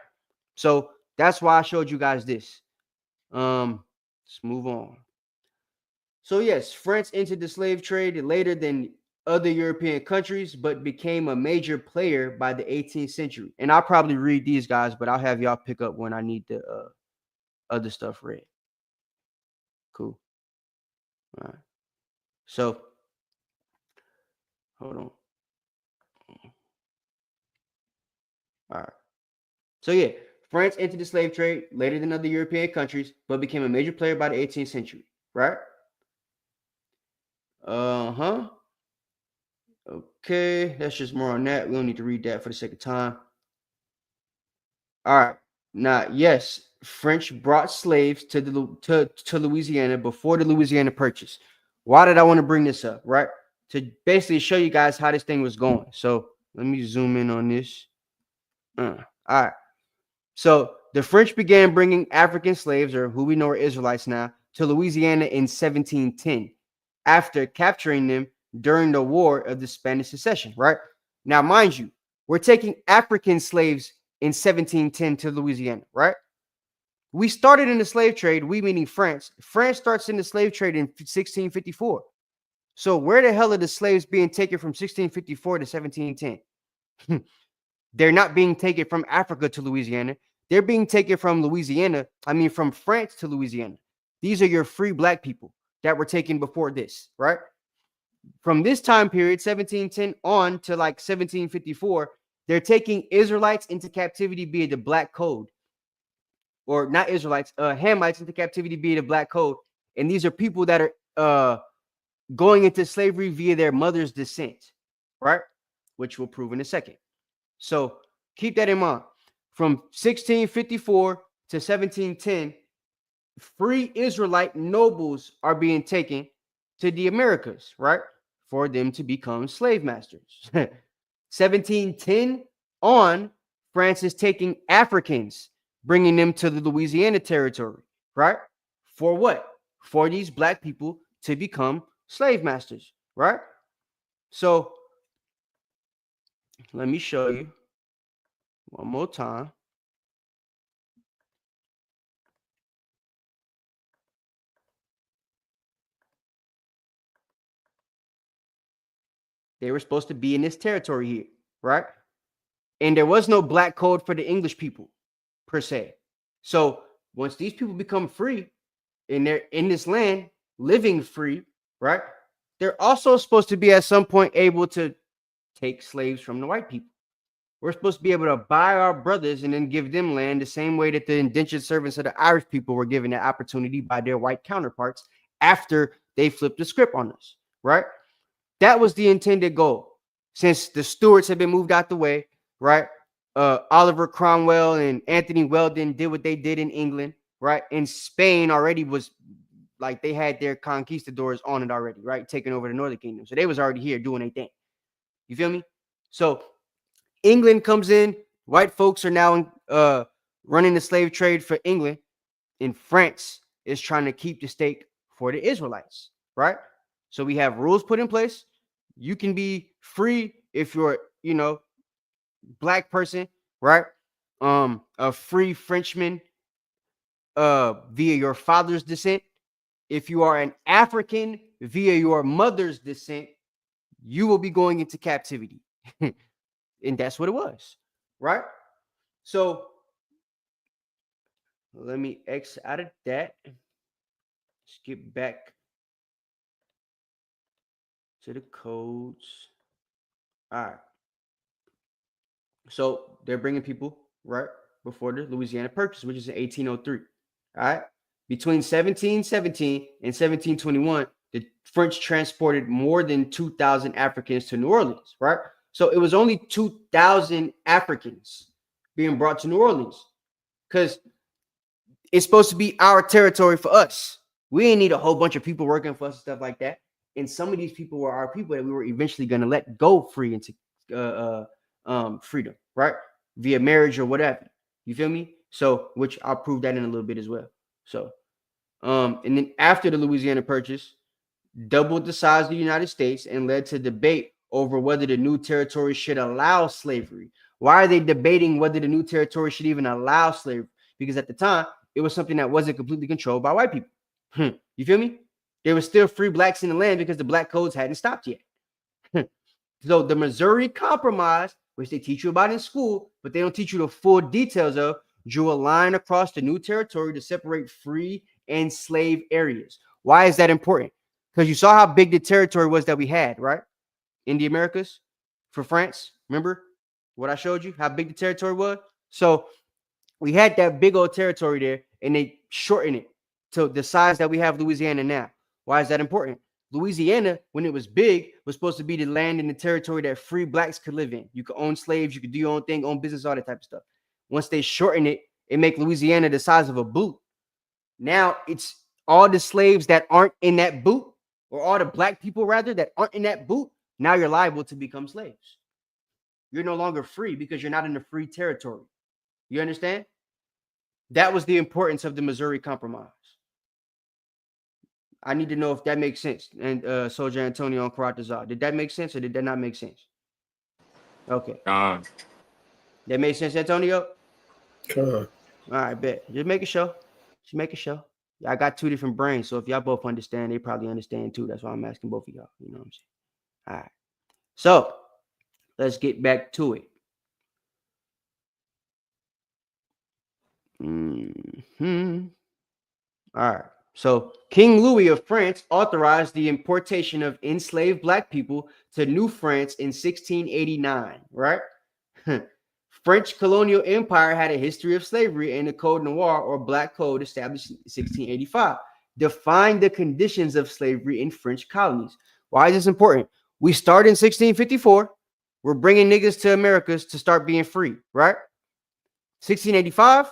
So that's why I showed you guys this. Let's move on. So yes, France entered the slave trade later than other European countries, but became a major player by the 18th century. And I'll probably read these guys, but I'll have y'all pick up when I need the other stuff read. Cool. All right. So hold on. All right. So yeah, France entered the slave trade later than other European countries, but became a major player by the 18th century, right? Okay, that's just more on that. We don't need to read that for the sake of time. All right. Now, yes, French brought slaves to Louisiana before the Louisiana Purchase. Why did I want to bring this up, right? To basically show you guys how this thing was going. So let me zoom in on this. All right. So the French began bringing African slaves, or who we know are Israelites now, to Louisiana in 1710, after capturing them during the War of the Spanish Succession, right? Now, mind you, we're taking African slaves in 1710 to Louisiana, right? We started in the slave trade, we meaning France. France starts in the slave trade in 1654. So where the hell are the slaves being taken from 1654 to 1710? They're not being taken from Africa to Louisiana. They're being taken from from France to Louisiana. These are your free black people that were taken before this, right? From this time period, 1710 on to like 1754, they're taking Israelites into captivity via the Black Code. Or not Israelites, Hamites into captivity via the Black Code. And these are people that are going into slavery via their mother's descent, right? Which we'll prove in a second. So keep that in mind. From 1654 to 1710, free Israelite nobles are being taken to the Americas, right? For them to become slave masters. 1710 on, France is taking Africans, bringing them to the Louisiana territory, right? For what? For these black people to become slave masters, right? So let me show you one more time. They were supposed to be in this territory here, right? And there was no black code for the English people, per se. So once these people become free and they're in this land, living free, right? They're also supposed to be at some point able to take slaves from the white people. We're supposed to be able to buy our brothers and then give them land the same way that the indentured servants of the Irish people were given that opportunity by their white counterparts after they flipped the script on us, right? That was the intended goal. Since the Stuarts had been moved out the way, right? Oliver Cromwell and Anthony Weldon did what they did in England, right? And Spain already was like, they had their conquistadors on it already, right? Taking over the Northern Kingdom. So they was already here doing their thing. You feel me? So England comes in. White folks are now running the slave trade for England. And France is trying to keep the stake for the Israelites, right? So we have rules put in place. You can be free if you're, black person, right? A free Frenchman via your father's descent. If you are an African via your mother's descent, you will be going into captivity. And that's what it was, right? So let me X out of that. Let's get back to the codes. All right. So they're bringing people right before the Louisiana Purchase, which is in 1803. All right. Between 1717 and 1721, the French transported more than 2,000 Africans to New Orleans, right? So it was only 2,000 Africans being brought to New Orleans because it's supposed to be our territory for us. We didn't need a whole bunch of people working for us and stuff like that. And some of these people were our people that we were eventually going to let go free into freedom, right? Via marriage or whatever. You feel me? So, which I'll prove that in a little bit as well. So, and then after the Louisiana Purchase, doubled the size of the United States and led to debate over whether the new territory should allow slavery. Why are they debating whether the new territory should even allow slavery? Because at the time, it was something that wasn't completely controlled by white people. You feel me? There were still free blacks in the land because the black codes hadn't stopped yet. So the Missouri Compromise, which they teach you about in school, but they don't teach you the full details of, drew a line across the new territory to separate free and slave areas. Why is that important? Because you saw how big the territory was that we had, right? In the Americas for France. Remember what I showed you? How big the territory was? So we had that big old territory there, and they shortened it to the size that we have Louisiana now. Why is that important? Louisiana, when it was big, was supposed to be the land and the territory that free blacks could live in. You could own slaves, you could do your own thing, own business, all that type of stuff. Once they shorten it, it make Louisiana the size of a boot. Now it's all the slaves that aren't in that boot, or all the black people rather that aren't in that boot. Now you're liable to become slaves. You're no longer free because you're not in the free territory. You understand? That was the importance of the Missouri Compromise. I need to know if that makes sense. And Soldier Antonio and Karatazar, did that make sense or did that not make sense? Okay. That made sense, Antonio? All right, bet. Just make a show. Just make a show. I got two different brains, so if y'all both understand, they probably understand too. That's why I'm asking both of y'all. You know what I'm saying? All right. So let's get back to it. All right. So King Louis of France authorized the importation of enslaved black people to New France in 1689, right? French colonial empire had a history of slavery, and the Code Noir or Black Code established in 1685 defined the conditions of slavery in French colonies. Why is this important? We start in 1654. We're bringing niggas to Americas to start being free, right? 1685,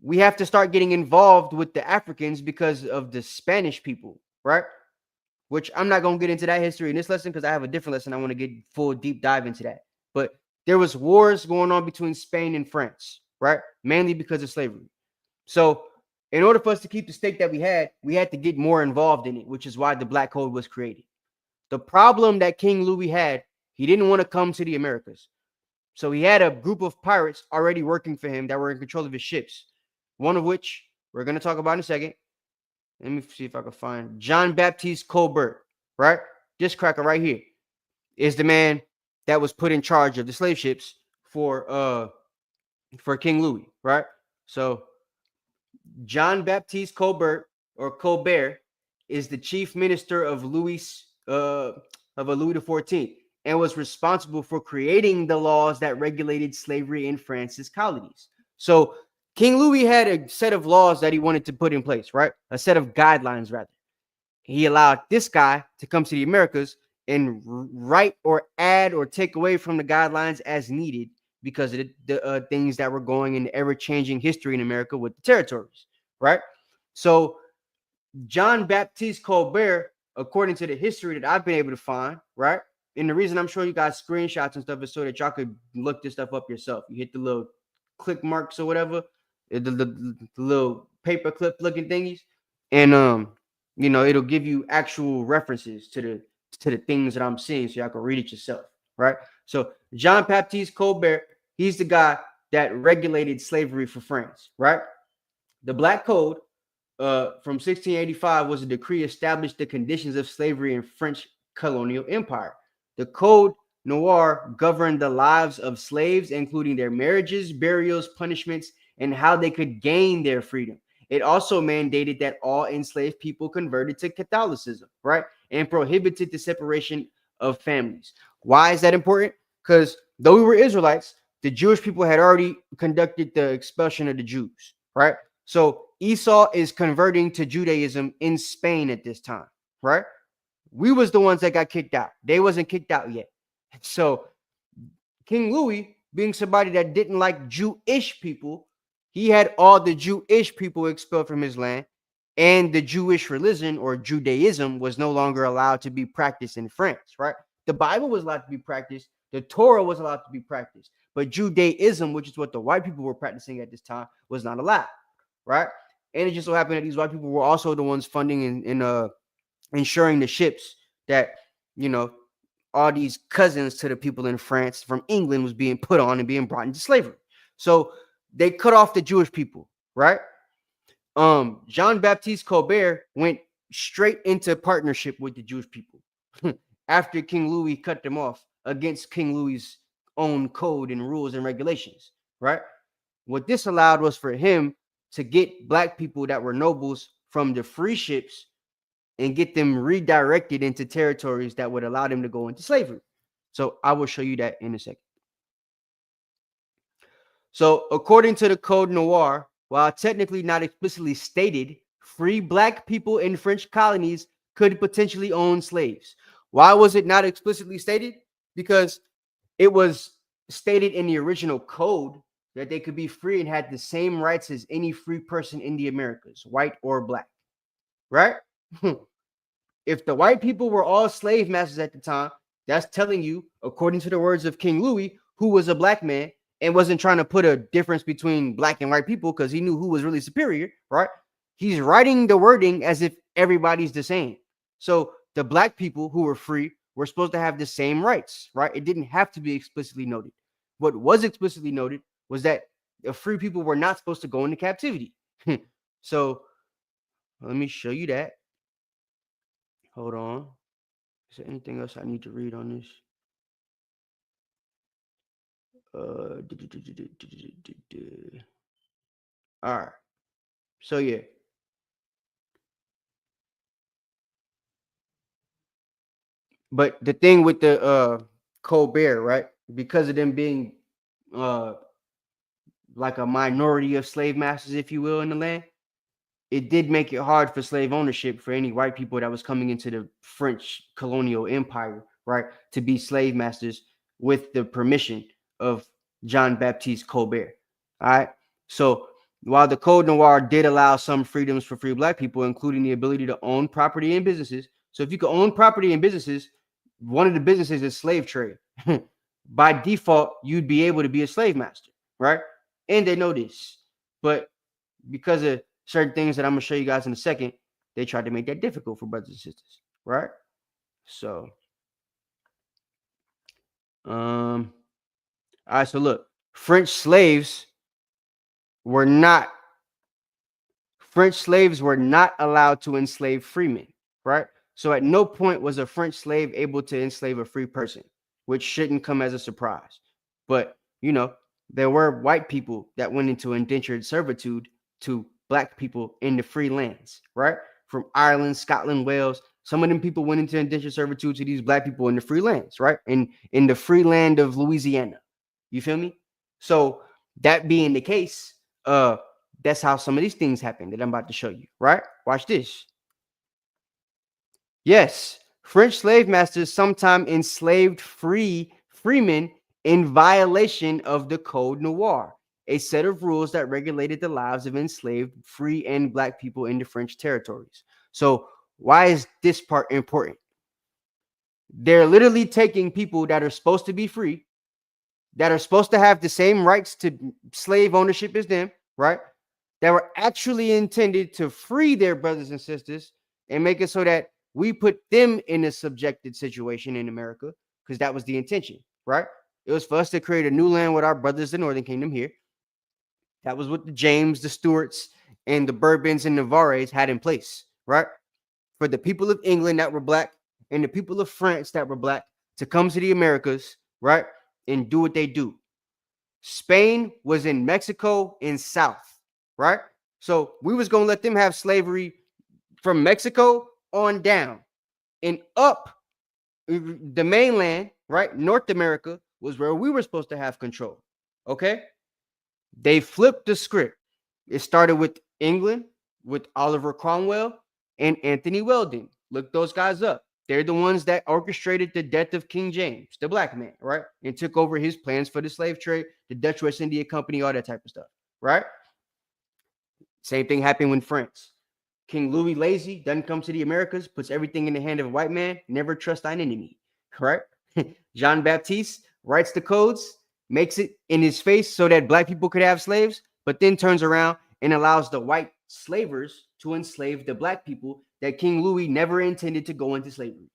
we have to start getting involved with the Africans because of the Spanish people, right? Which I'm not going to get into that history in this lesson because I have a different lesson. I want to get full deep dive into that. But there was wars going on between Spain and France, right? Mainly because of slavery. So in order for us to keep the stake that we had to get more involved in it, which is why the Black Code was created. The problem that King Louis had, he didn't want to come to the Americas. So he had a group of pirates already working for him that were in control of his ships. One of which we're going to talk about in a second. Let me see if I can find John Baptiste Colbert, right? This cracker right here is the man that was put in charge of the slave ships for King Louis, right? So John Baptiste Colbert or Colbert is the chief minister of Louis XIV and was responsible for creating the laws that regulated slavery in France's colonies. So King Louis had a set of laws that he wanted to put in place, right? A set of guidelines, rather. He allowed this guy to come to the Americas and write or add or take away from the guidelines as needed because of the things that were going in ever-changing history in America with the territories, right? So John Baptiste Colbert, according to the history that I've been able to find, right? And the reason I'm showing you guys screenshots and stuff is so that y'all could look this stuff up yourself. You hit the little click marks or whatever, the little paper clip looking thingies, and you know, it'll give you actual references to the things that I'm seeing so y'all can read it yourself, right? So John Baptiste Colbert, he's the guy that regulated slavery for France, right? The Black Code from 1685 was a decree established the conditions of slavery in French colonial empire. The code Noir governed the lives of slaves, including their marriages, burials, punishments, and how they could gain their freedom. It also mandated that all enslaved people converted to Catholicism, right? And prohibited the separation of families. Why is that important? Because though we were Israelites, the Jewish people had already conducted the expulsion of the Jews, right? So Esau is converting to Judaism in Spain at this time, right? We was the ones that got kicked out. They wasn't kicked out yet. So King Louis, being somebody that didn't like Jewish people, he had all the Jewish people expelled from his land, and the Jewish religion or Judaism was no longer allowed to be practiced in France, right? The Bible was allowed to be practiced. The Torah was allowed to be practiced, but Judaism, which is what the white people were practicing at this time, was not allowed, right? And it just so happened that these white people were also the ones funding and ensuring the ships that, you know, all these cousins to the people in France from England was being put on and being brought into slavery. So they cut off the Jewish people, right? Jean-Baptiste Colbert went straight into partnership with the Jewish people after King Louis cut them off against King Louis's own code and rules and regulations, right? What this allowed was for him to get black people that were nobles from the free ships and get them redirected into territories that would allow them to go into slavery. So I will show you that in a second. So according to the Code Noir, while technically not explicitly stated, free black people in French colonies could potentially own slaves. Why was it not explicitly stated? Because it was stated in the original code that they could be free and had the same rights as any free person in the Americas, white or black, right? If the white people were all slave masters at the time, that's telling you, according to the words of King Louis, who was a black man and wasn't trying to put a difference between black and white people because he knew who was really superior, right? He's writing the wording as if everybody's the same. So the black people who were free were supposed to have the same rights, right? It didn't have to be explicitly noted. What was explicitly noted was that the free people were not supposed to go into captivity. So let me show you that. Hold on. Is there anything else I need to read on this? All right. So yeah. But the thing with the Colbert, right? Because of them being like a minority of slave masters, if you will, in the land, it did make it hard for slave ownership for any white people that was coming into the French colonial empire, right, to be slave masters with the permission of Jean-Baptiste Colbert. All right. So while the Code Noir did allow some freedoms for free black people, including the ability to own property and businesses. So if you could own property and businesses, one of the businesses is slave trade. By default, you'd be able to be a slave master, right? And they know this. But because of certain things that I'm going to show you guys in a second, they tried to make that difficult for brothers and sisters, right? So, all right, so look, French slaves were not allowed to enslave freemen, right? So at no point was a French slave able to enslave a free person, which shouldn't come as a surprise. But, you know, there were white people that went into indentured servitude to black people in the free lands, right? From Ireland, Scotland, Wales. Some of them people went into indentured servitude to these black people in the free lands, right? In the free land of Louisiana. You feel me? So that being the case, that's how some of these things happen that I'm about to show you, right? Watch this. Yes, French slave masters sometimes enslaved freemen in violation of the Code Noir, a set of rules that regulated the lives of enslaved free and black people in the French territories. So why is this part important? They're literally taking people that are supposed to be free, that are supposed to have the same rights to slave ownership as them, right? That were actually intended to free their brothers and sisters and make it so that we put them in a subjected situation in America, because that was the intention, right? It was for us to create a new land with our brothers, the Northern Kingdom here. That was what the James, the Stuarts, and the Bourbons and Navarres had in place, right? For the people of England that were black and the people of France that were black to come to the Americas right? And do what they do. Spain was in Mexico in South, right? So we was going to let them have slavery from Mexico on down and up the mainland, right? North America was where we were supposed to have control. Okay. They flipped the script. It started with England, with Oliver Cromwell and Anthony Weldon. Look those guys up. They're the ones that orchestrated the death of King James, the black man, right? And took over his plans for the slave trade, the Dutch West India Company, all that type of stuff, right? Same thing happened with France. King Louis Lazy doesn't come to the Americas, puts everything in the hand of a white man. Never trust thine enemy, right? Jean Baptiste writes the codes, makes it in his face so that black people could have slaves, but then turns around and allows the white slavers to enslave the black people that King Louis never intended to go into slavery.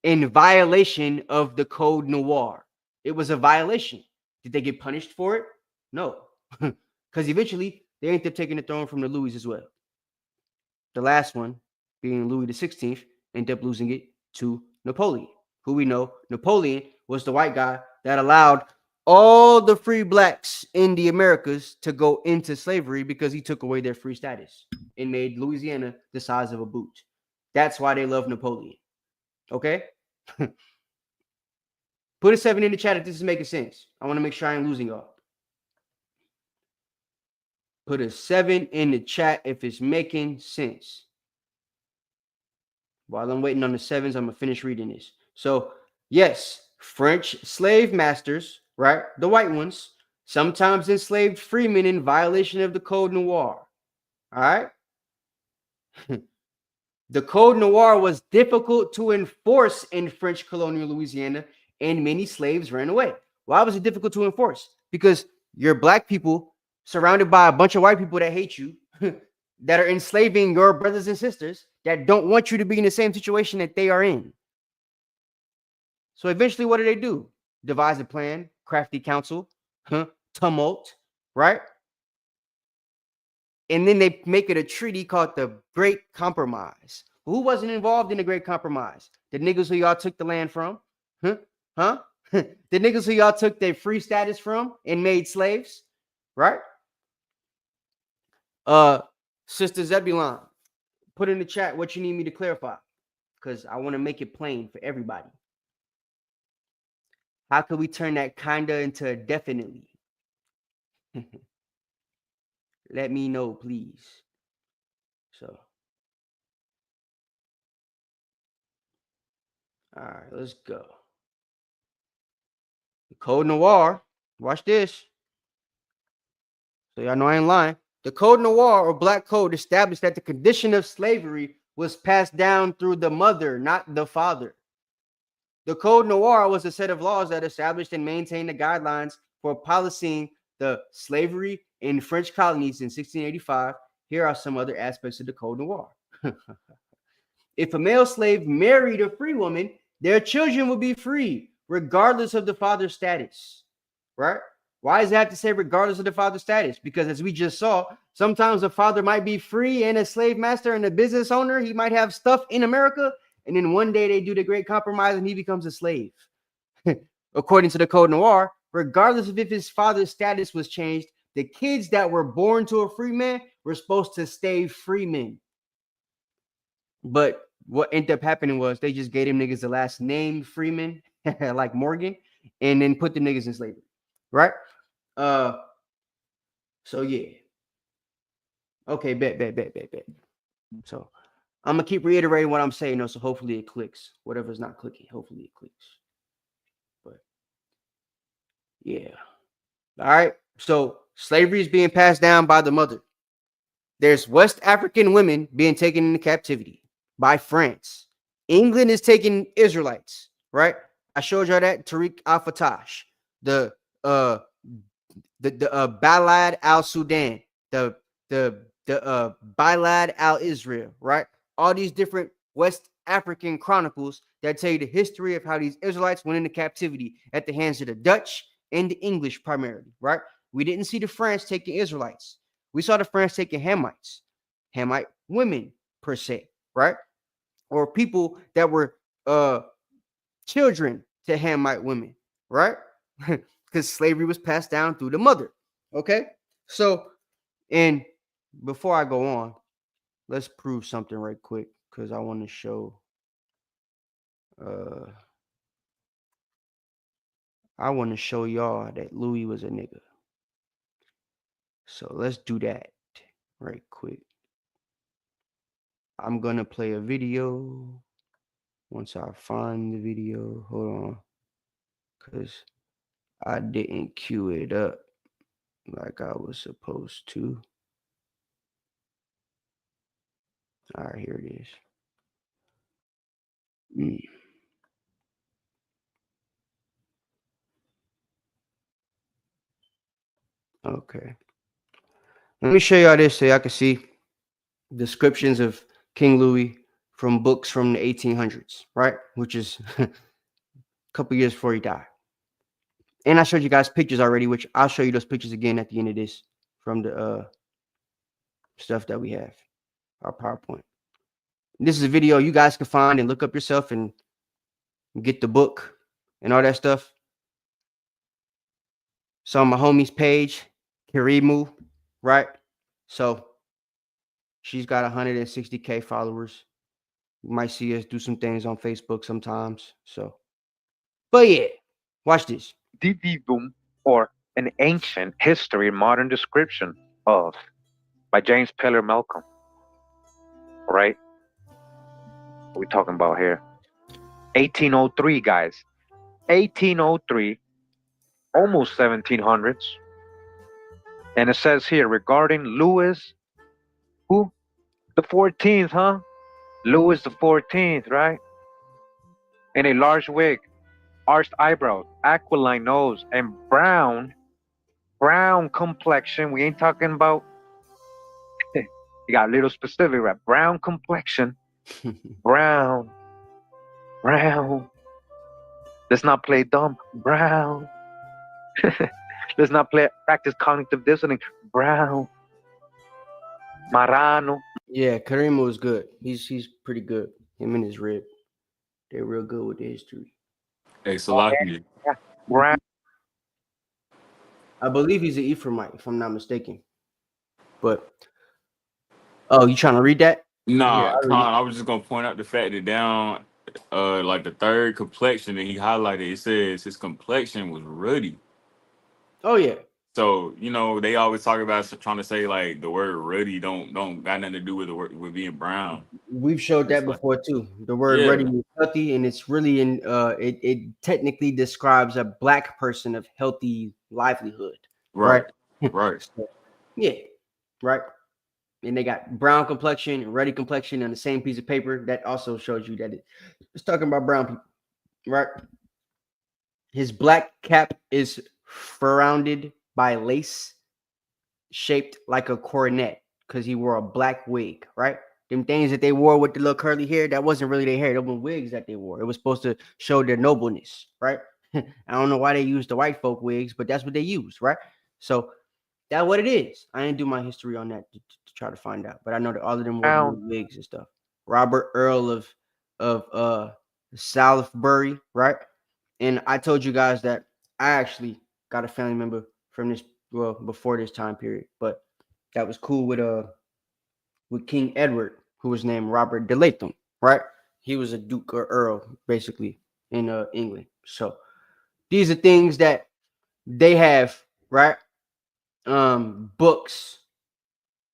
In violation of the Code Noir. It was a violation. Did they get punished for it? No. Because eventually they ended up taking the throne from the Louis as well. The last one, being Louis XVI, ended up losing it to Napoleon, who we know Napoleon was the white guy that allowed all the free blacks in the Americas to go into slavery because he took away their free status and made Louisiana the size of a boot. That's why they love Napoleon. Okay? Put a 7 in the chat if this is making sense. I want to make sure I ain't losing y'all. Put a 7 in the chat if it's making sense. While I'm waiting on the 7s, I'm going to finish reading this. So, yes, French slave masters, right, the white ones, sometimes enslaved freemen in violation of the Code Noir. All right? The Code Noir was difficult to enforce in French colonial Louisiana, and many slaves ran away. Why was it difficult to enforce? Because you're black people surrounded by a bunch of white people that hate you, that are enslaving your brothers and sisters, that don't want you to be in the same situation that they are in. So eventually, what do? Devise a plan, crafty counsel, tumult, right? And then they make it a treaty called the Great Compromise. Who wasn't involved in the Great Compromise? The niggas who y'all took the land from? The niggas who y'all took their free status from and made slaves, right? Sister Zebulon, put in the chat what you need me to clarify, because I want to make it plain for everybody. How can we turn that kinda into a definitely? Let me know, please. So, all right, let's go. The Code Noir. Watch this. So y'all know I ain't lying. The Code Noir, or Black Code, established that the condition of slavery was passed down through the mother, not the father. The Code Noir was a set of laws that established and maintained the guidelines for policing the slavery in French colonies in 1685. Here are some other aspects of the Code Noir. If a male slave married a free woman, their children would be free, regardless of the father's status, right? Why does it have to say regardless of the father's status? Because as we just saw, sometimes a father might be free and a slave master and a business owner. He might have stuff in America, and then one day they do the Great Compromise and he becomes a slave. According to the Code Noir, regardless of if his father's status was changed, the kids that were born to a free man were supposed to stay freemen. But what ended up happening was they just gave them niggas the last name Freeman, like Morgan, and then put the niggas in slavery, right? So yeah. Okay, bet. So I'm gonna keep reiterating what I'm saying, though, so hopefully it clicks. Whatever's not clicking, hopefully it clicks. But yeah. All right. So slavery is being passed down by the mother. There's West African women being taken into captivity by France. England is taking Israelites, right? I showed y'all that Tariq al-Fatash, the Balad al-Sudan, the Balad al-Israel, right? All these different West African chronicles that tell you the history of how these Israelites went into captivity at the hands of the Dutch and the English primarily, right? We didn't see the French taking Israelites. We saw the French taking Hamites, Hamite women per se, right? Or people that were children to Hamite women, right? Because slavery was passed down through the mother. Okay. So, and before I go on, let's prove something right quick because I want to show. I want to show y'all that Louis was a nigga. So let's do that right quick. I'm gonna play a video. Once I find the video, hold on, because I didn't queue it up like I was supposed to. All right, here it is. Okay. Let me show y'all this so y'all can see descriptions of King Louis from books from the 1800s, right? Which is a couple years before he died. And I showed you guys pictures already, which I'll show you those pictures again at the end of this from the stuff that we have, our PowerPoint. This is a video you guys can find and look up yourself and get the book and all that stuff. So on my homie's page, Kirimu, right? So she's got 160K followers. You might see us do some things on Facebook sometimes. So, but yeah, watch this. Dividum, or an ancient history and modern description of, by James Peller Malcolm. Right? What are we talking about here? 1803, guys. 1803, almost 1700s. And it says here regarding Louis, who? The 14th, huh? Louis the 14th, right? In a large wig, arched eyebrows, aquiline nose, and brown complexion. We ain't talking about, you got a little specific, right? Brown complexion, brown. Let's not play dumb, brown. Let's not practice cognitive dissonance, brown. Marano. Yeah, Kirimu is good. He's pretty good. Him and his rib, they're real good with the history. Hey, Salaki. Brown. I believe he's an Ephraimite, if I'm not mistaken. But oh, you trying to read that? Nah, I was just gonna point out the fact that down like the third complexion that he highlighted, it says his complexion was ruddy. Oh yeah. So, you know, they always talk about trying to say like the word ruddy don't got nothing to do with the word with being brown. We've showed that before too. The word ruddy is healthy, and it's really in it technically describes a black person of healthy livelihood. Right. So, yeah. Right. And they got brown complexion and ruddy complexion on the same piece of paper. That also shows you that it's talking about brown people. Right. His black cap is surrounded by lace shaped like a coronet because he wore a black wig, right? Them things that they wore with the little curly hair, that wasn't really their hair. Those were wigs that they wore. It was supposed to show their nobleness, right? I don't know why they used the white folk wigs, but that's what they used, right? So that's what it is. I didn't do my history on that to try to find out, but I know that all of them wore wigs and stuff. Robert Earl of Salisbury, right? And I told you guys that I actually got a family member from this, well, before this time period, but that was cool with King Edward, who was named Robert de Latham, right? He was a duke or earl, basically, in England. So these are things that they have, right? Books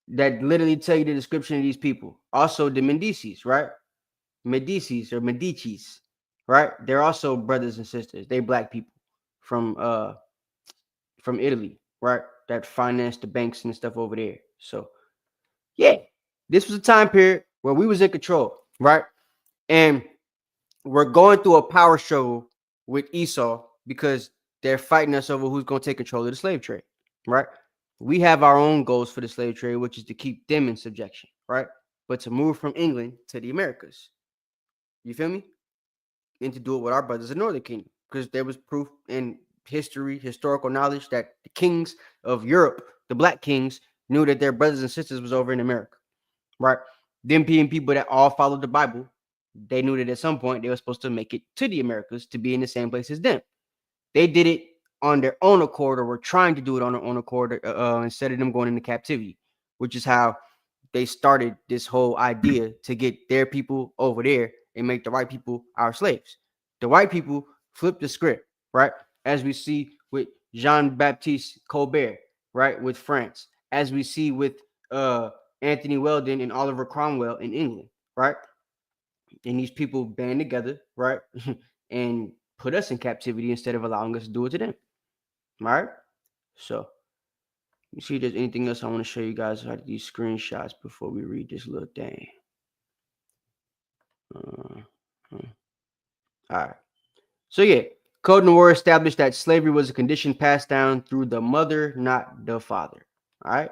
that literally tell you the description of these people. Also, the Medicis, right? Medicis, right? They're also brothers and sisters. They black people from Italy, right? That financed the banks and stuff over there. So yeah, this was a time period where we was in control, right? And we're going through a power struggle with Esau because they're fighting us over who's going to take control of the slave trade, right? We have our own goals for the slave trade, which is to keep them in subjection, right? But to move from England to the Americas, you feel me? And to do it with our brothers in Northern Kingdom, because there was proof in historical knowledge that the kings of Europe, the black kings, knew that their brothers and sisters was over in America, right? Them being people that all followed the Bible they knew that at some point they were supposed to make it to the Americas to be in the same place as them. They did it on their own accord, or were trying to do it on their own accord, instead of them going into captivity, which is how they started this whole idea to get their people over there and make the white people our slaves. The white people flipped the script, right? As we see with Jean-Baptiste Colbert, right, with France, as we see with Anthony Weldon and Oliver Cromwell in England, right? And these people band together, right, and put us in captivity instead of allowing us to do it to them. All right? So, let me see if there's anything else I want to show you guys how to these screenshots before we read this little thing. All right. So, yeah, Code Noir established that slavery was a condition passed down through the mother, not the father. All right.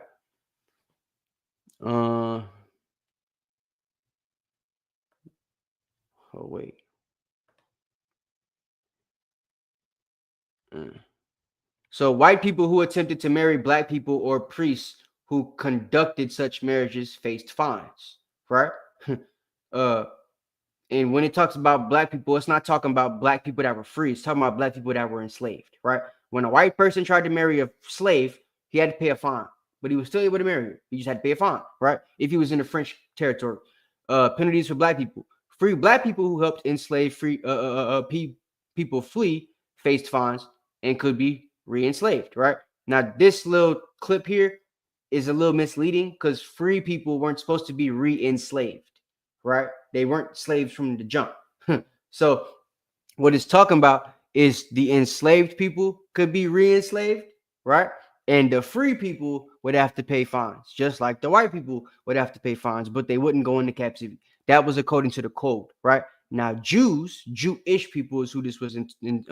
Oh, wait. So white people who attempted to marry black people or priests who conducted such marriages faced fines, right? And when it talks about black people, it's not talking about black people that were free. It's talking about black people that were enslaved, right? When a white person tried to marry a slave, he had to pay a fine, but he was still able to marry her. He just had to pay a fine, right? If he was in the French territory. Penalties for black people. Free black people who helped enslave free people flee faced fines and could be re-enslaved, right? Now, this little clip here is a little misleading because free people weren't supposed to be re-enslaved, right? They weren't slaves from the jump. So what it's talking about is the enslaved people could be re-enslaved, right? And the free people would have to pay fines, just like the white people would have to pay fines, but they wouldn't go into captivity. That was according to the code, right? Now, Jewish people is who this was in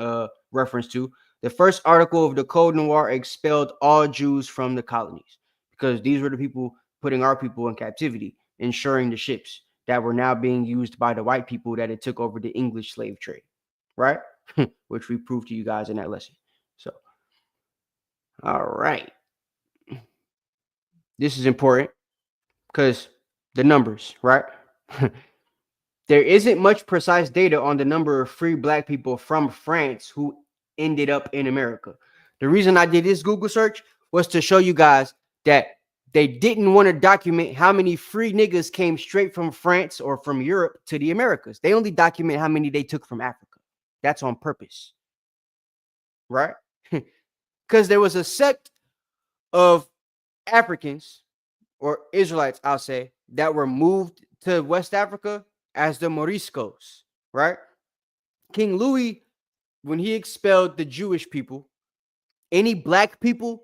reference to. The first article of the Code Noir expelled all Jews from the colonies because these were the people putting our people in captivity, ensuring the ships that were now being used by the white people that it took over the English slave trade, right? Which we proved to you guys in that lesson. So, all right. This is important because the numbers, right? There isn't much precise data on the number of free black people from France who ended up in America. The reason I did this Google search was to show you guys that they didn't want to document how many free niggas came straight from France or from Europe to the Americas. They only document how many they took from Africa. That's on purpose, right? Because there was a sect of Africans or Israelites, I'll say, that were moved to West Africa as the Moriscos, right? King Louis, when he expelled the Jewish people, any black people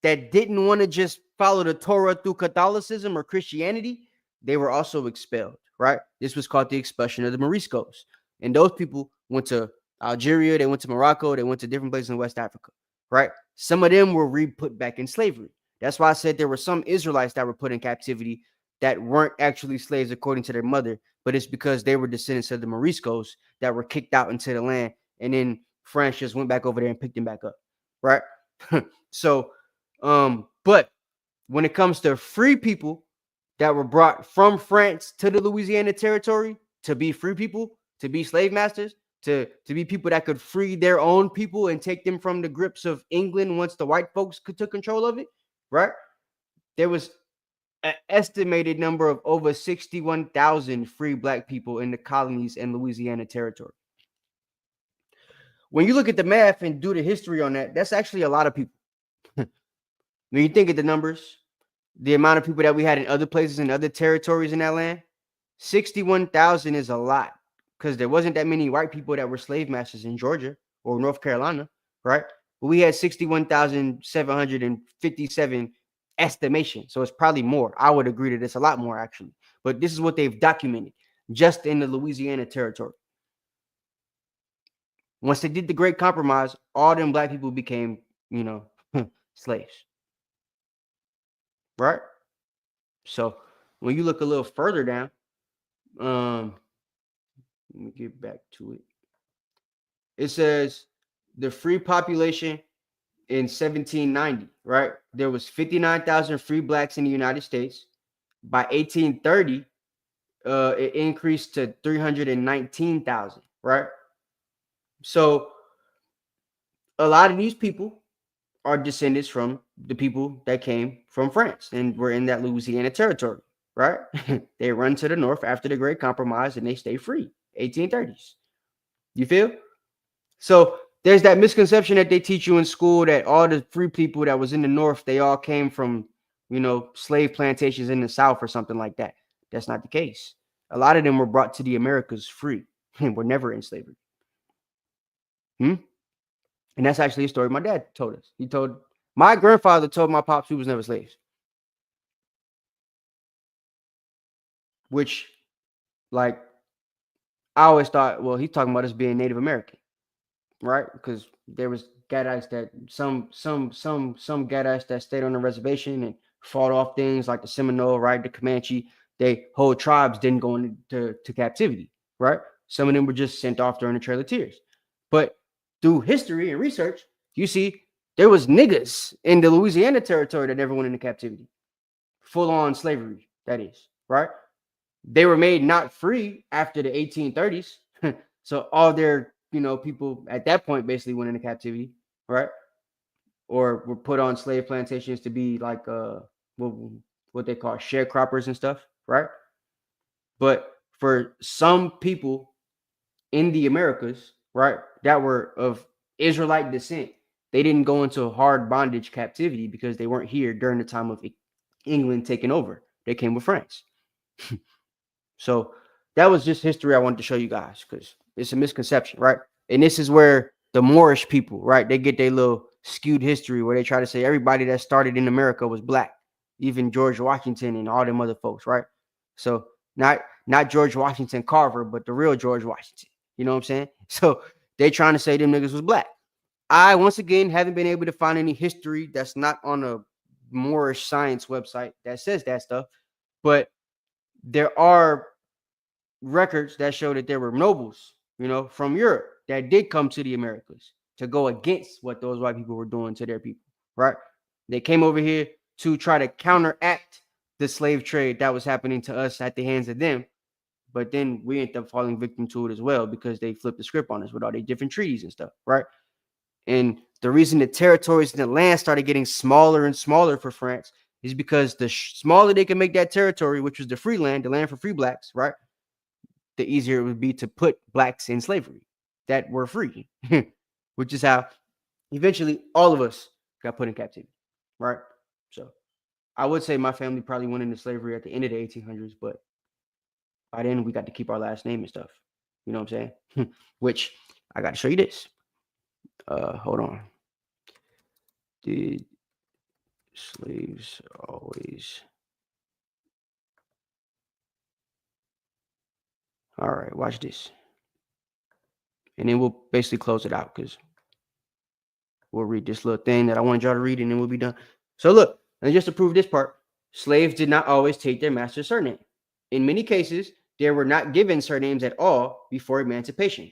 that didn't want to just follow the Torah through Catholicism or Christianity, they were also expelled, right? This was called the expulsion of the Moriscos. And those people went to Algeria, they went to Morocco, they went to different places in West Africa, right? Some of them were re-put back in slavery. That's why I said there were some Israelites that were put in captivity that weren't actually slaves according to their mother, but it's because they were descendants of the Moriscos that were kicked out into the land, and then France just went back over there and picked them back up, right? So, but when it comes to free people that were brought from France to the Louisiana territory to be free people, to be slave masters, to be people that could free their own people and take them from the grips of England once the white folks took control of it, right? There was an estimated number of over 61,000 free black people in the colonies and Louisiana territory. When you look at the math and do the history on that, that's actually a lot of people. When you think of the numbers, the amount of people that we had in other places and other territories in that land, 61,000 is a lot because there wasn't that many white people that were slave masters in Georgia or North Carolina, right? But we had 61,757 estimation. So it's probably more. I would agree that it's a lot more actually. But this is what they've documented just in the Louisiana territory. Once they did the Great Compromise, all them black people became, slaves. Right? So when you look a little further down, let me get back to it. It says the free population in 1790, right? There was 59,000 free blacks in the United States. By 1830, it increased to 319,000, right? So a lot of these people are descendants from the people that came from France and were in that Louisiana territory, right? They run to the north after the Great Compromise and they stay free, 1830s. You feel? So there's that misconception that they teach you in school that all the free people that was in the north, they all came from, slave plantations in the south or something like that. That's not the case. A lot of them were brought to the Americas free and were never in slavery. And that's actually a story my dad told us. My grandfather told my pops we was never slaves. Which, like, I always thought, well, he's talking about us being Native American, right? Because there was Gadites that some Gadites that stayed on the reservation and fought off things like the Seminole, right? The Comanche. They whole tribes didn't go into captivity, right? Some of them were just sent off during the Trail of Tears. But through history and research, you see there was niggas in the Louisiana territory that never went into captivity. Full on slavery, that is, right? They were made not free after the 1830s. So all their, people at that point basically went into captivity, right? Or were put on slave plantations to be like what they call sharecroppers and stuff, right? But for some people in the Americas, right, that were of Israelite descent, they didn't go into hard bondage captivity because they weren't here during the time of England taking over. They came with France. So that was just history I wanted to show you guys because it's a misconception, right? And this is where the Moorish people, right, they get their little skewed history where they try to say everybody that started in America was black, even George Washington and all them other folks, right? So not George Washington Carver, but the real George Washington. You know what I'm saying? So they trying to say them niggas was black. I, once again, haven't been able to find any history that's not on a Moorish science website that says that stuff, but there are records that show that there were nobles, from Europe that did come to the Americas to go against what those white people were doing to their people, right? They came over here to try to counteract the slave trade that was happening to us at the hands of them. But then we ended up falling victim to it as well because they flipped the script on us with all these different treaties and stuff, right? And the reason the territories and the land started getting smaller and smaller for France is because the smaller they can make that territory, which was the free land, the land for free blacks, right? The easier it would be to put blacks in slavery that were free, which is how eventually all of us got put in captivity, right? So I would say my family probably went into slavery at the end of the 1800s, but by then we got to keep our last name and stuff. You know what I'm saying? Which I got to show you this. Hold on. Did slaves always? All right, watch this. And then we'll basically close it out because we'll read this little thing that I wanted y'all to read and then we'll be done. So look, and just to prove this part, slaves did not always take their master's surname. In many cases, they were not given surnames at all before emancipation.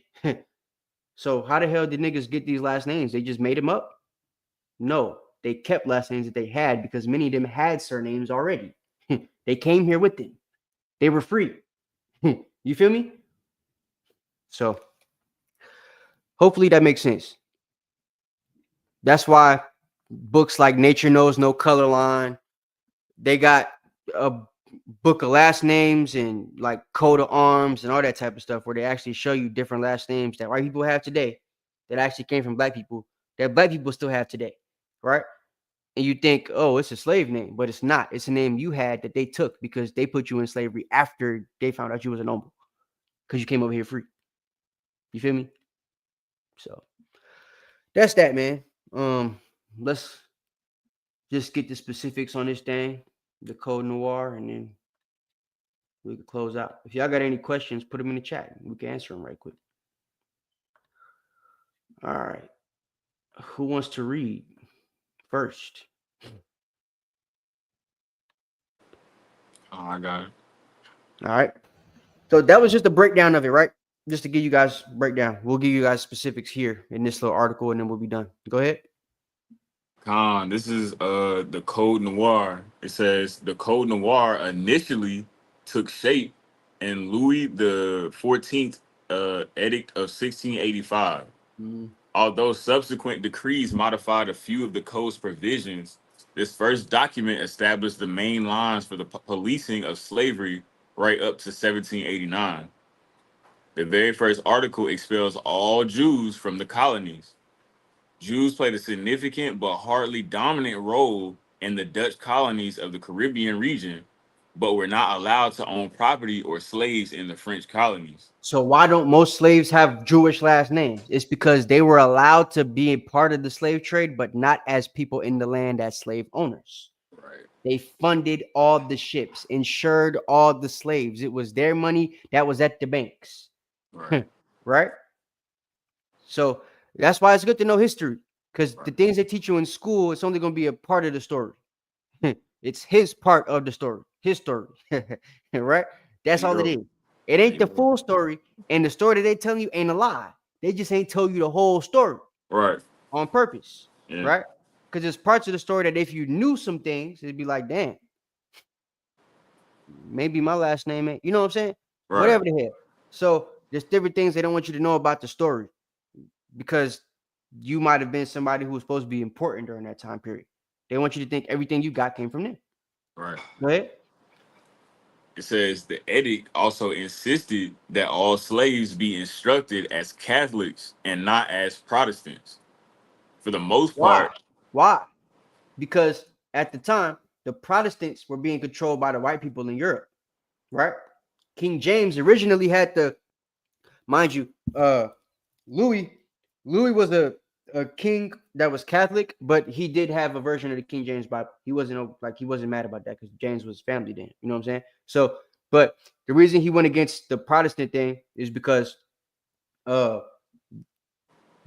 So how the hell did niggas get these last names? They just made them up? No, they kept last names that they had because many of them had surnames already. They came here with them. They were free. You feel me? So hopefully that makes sense. That's why books like Nature Knows No Color Line, they got a book of last names and like coat of arms and all that type of stuff where they actually show you different last names that white people have today that actually came from black people that black people still have today, right? And you think, oh, it's a slave name, but it's not. It's a name you had that they took because they put you in slavery after they found out you was a noble because you came over here free. You feel me? So that's that, man. Let's just get the specifics on this thing, the Code Noir, and then we can close out. If y'all got any questions, put them in the chat. We can answer them right quick. All right. Who wants to read first? Oh, I got it. All right. So that was just a breakdown of it, right? Just to give you guys a breakdown. We'll give you guys specifics here in this little article, and then we'll be done. Go ahead. Khan, this is the Code Noir. It says the Code Noir initially took shape in Louis the 14th edict of 1685. Although subsequent decrees modified a few of the code's provisions, this first document established the main lines for the policing of slavery right up to 1789. The very first article expels all Jews from the colonies. Jews played a significant but hardly dominant role in the Dutch colonies of the Caribbean region, but were not allowed to own property or slaves in the French colonies. So why don't most slaves have Jewish last names? It's because they were allowed to be a part of the slave trade, but not as people in the land as slave owners. Right. They funded all the ships, insured all the slaves. It was their money that was at the banks. Right. Right? So that's why it's good to know history, because the things they teach you in school, it's only going to be a part of the story. It's his part of the story, his story. Right? That's all it is. It ain't the full story, and the story that they tell you ain't a lie. They just ain't tell you the whole story. Right. On purpose. Yeah. Right? Because there's parts of the story that if you knew some things, it'd be like, damn, maybe my last name ain't, you know what I'm saying? Right. Whatever the hell. So there's different things they don't want you to know about the story, because you might have been somebody who was supposed to be important during that time period. They want you to think everything you got came from them. Right. Go ahead. It says the edict also insisted that all slaves be instructed as Catholics and not as Protestants. For the most part. Why? Because at the time, the Protestants were being controlled by the white people in Europe, right? King James originally had the, mind you, Louis was a king that was Catholic, but he did have a version of the King James Bible. He wasn't mad about that because James was family then. You know what I'm saying? So, but the reason he went against the Protestant thing is because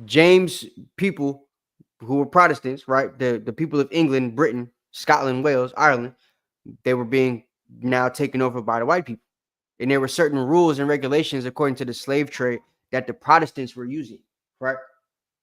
James people who were Protestants, right? The people of England, Britain, Scotland, Wales, Ireland, they were being now taken over by the white people. And there were certain rules and regulations according to the slave trade that the Protestants were using, right?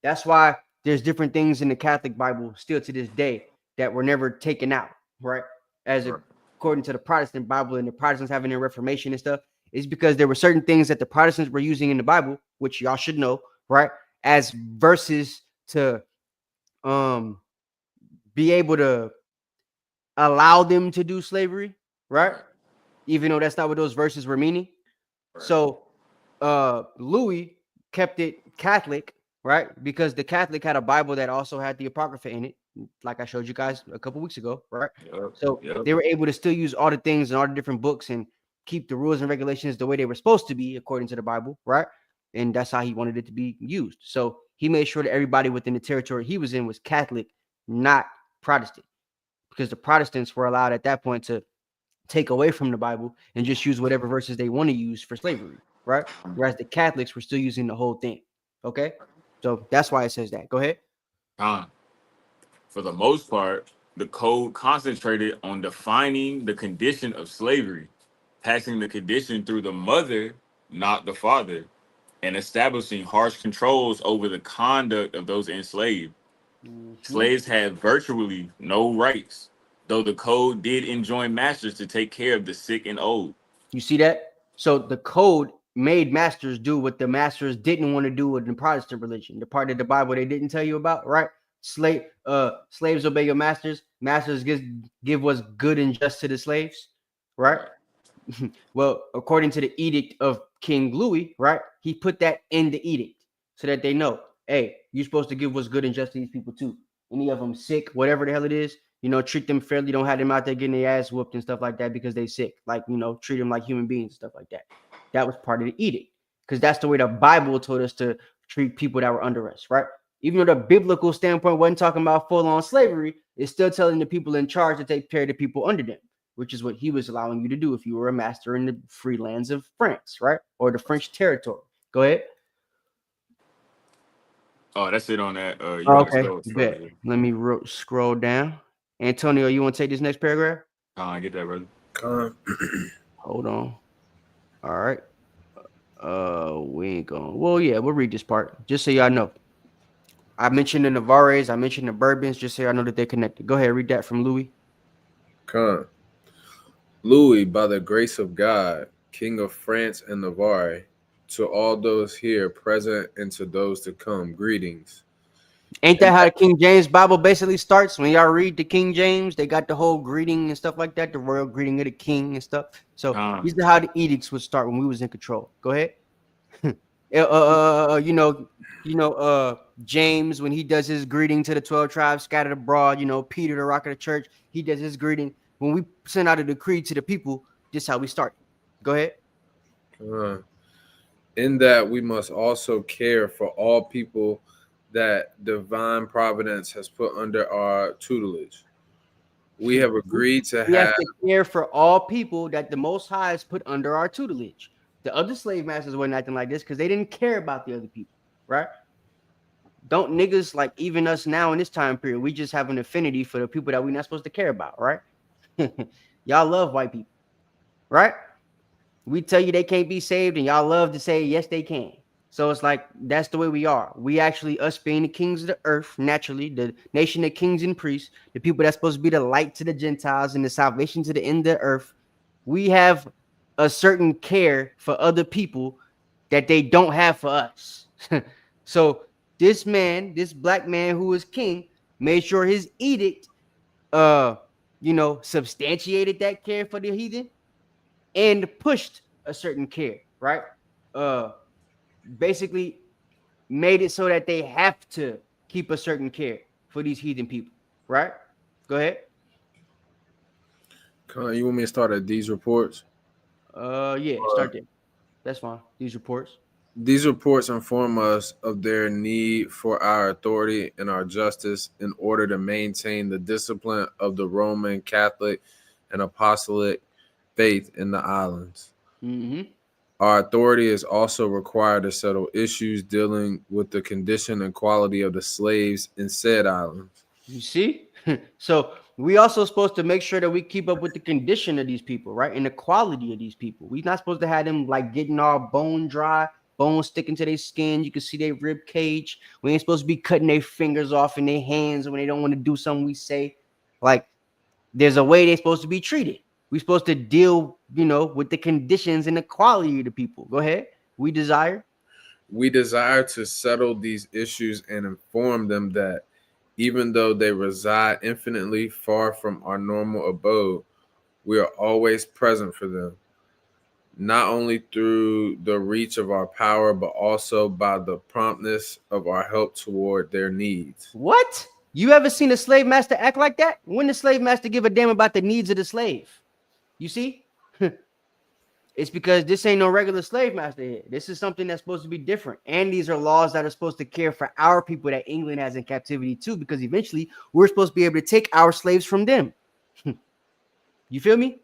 That's why there's different things in the Catholic Bible still to this day that were never taken out, right? According to the Protestant Bible and the Protestants having their Reformation and stuff, is because there were certain things that the Protestants were using in the Bible, which y'all should know, right? As verses to be able to allow them to do slavery, right? Even though that's not what those verses were meaning. Right. So Louis kept it Catholic, right? Because the Catholic had a Bible that also had the Apocrypha in it, like I showed you guys a couple weeks ago, right? So they were able to still use all the things and all the different books and keep the rules and regulations the way they were supposed to be according to the Bible, right? And that's how he wanted it to be used. So he made sure that everybody within the territory he was in was Catholic, not Protestant, because the Protestants were allowed at that point to take away from the Bible and just use whatever verses they want to use for slavery, right? Whereas the Catholics were still using the whole thing. Okay, so that's why it says that. Go ahead. For the most part, the code concentrated on defining the condition of slavery, passing the condition through the mother, not the father, and establishing harsh controls over the conduct of those enslaved. Slaves had virtually no rights, though the code did enjoin masters to take care of the sick and old. You see that? So the code made masters do what the masters didn't want to do with the Protestant religion, the part of the Bible they didn't tell you about, right? Slaves obey your masters. Masters give what's good and just to the slaves, right? Well, according to the edict of King Louis, right? He put that in the edict so that they know, hey, you're supposed to give what's good and just to these people too. Any of them sick, whatever the hell it is, you know, treat them fairly. Don't have them out there getting their ass whooped and stuff like that because they sick. Like, you know, treat them like human beings and stuff like that. That was part of the edict because that's the way the Bible told us to treat people that were under us, right? Even though the biblical standpoint wasn't talking about full-on slavery, it's still telling the people in charge to take care of the people under them, which is what he was allowing you to do if you were a master in the free lands of France, right? Or the French territory. Go ahead. Oh, that's it on that. Okay, let me scroll down. Antonio, you want to take this next paragraph? I get that, brother. Hold on. All right. We ain't going. Well, yeah, we'll read this part just so y'all know. I mentioned the Navarres, I mentioned the Bourbons, just so y'all know that they're connected. Go ahead, read that from Louis. Louis, by the grace of God, King of France and Navarre, to all those here present and to those to come, greetings. Ain't that how the King James Bible basically starts? When y'all read the King James, they got the whole greeting and stuff like that, the royal greeting of the king and stuff. So these are how the edicts would start when we was in control. Go ahead. James, when he does his greeting to the 12 tribes scattered abroad, Peter, the rock of the church, he does his greeting. When we send out a decree to the people, this is how we start. Go ahead. In that we must also care for all people that divine providence has put under our tutelage. We have agreed to have to care for all people that the Most High has put under our tutelage. The other slave masters weren't acting like this because they didn't care about the other people, right? Don't niggas like even us now in this time period, we just have an affinity for the people that we're not supposed to care about, right? Y'all love white people, right? We tell you they can't be saved, and y'all love to say yes, they can. So it's like that's the way we are. We actually, us being the kings of the earth, naturally, the nation of kings and priests, the people that's supposed to be the light to the Gentiles and the salvation to the end of the earth, we have a certain care for other people that they don't have for us. So this man, this black man who was king, made sure his edict, substantiated that care for the heathen and pushed a certain care, right? Basically made it so that they have to keep a certain care for these heathen people, right? Go ahead. You want me to start at these reports? Yeah, start there. That's fine. These reports inform us of their need for our authority and our justice in order to maintain the discipline of the Roman Catholic and Apostolic faith in the islands. Mm-hmm. Our authority is also required to settle issues dealing with the condition and quality of the slaves in said islands. You see? So we also supposed to make sure that we keep up with the condition of these people, right? And the quality of these people. We're not supposed to have them like getting all bone dry, bones sticking to their skin. You can see their rib cage. We ain't supposed to be cutting their fingers off in their hands when they don't want to do something we say. Like there's a way they're supposed to be treated. We're supposed to deal, with the conditions and the quality of the people. Go ahead. We desire to settle these issues and inform them that even though they reside infinitely far from our normal abode, we are always present for them, not only through the reach of our power, but also by the promptness of our help toward their needs. What? You ever seen a slave master act like that? When the slave master give a damn about the needs of the slave? You see? It's because this ain't no regular slave master here. This is something that's supposed to be different. And these are laws that are supposed to care for our people that England has in captivity too, because eventually we're supposed to be able to take our slaves from them. You feel me?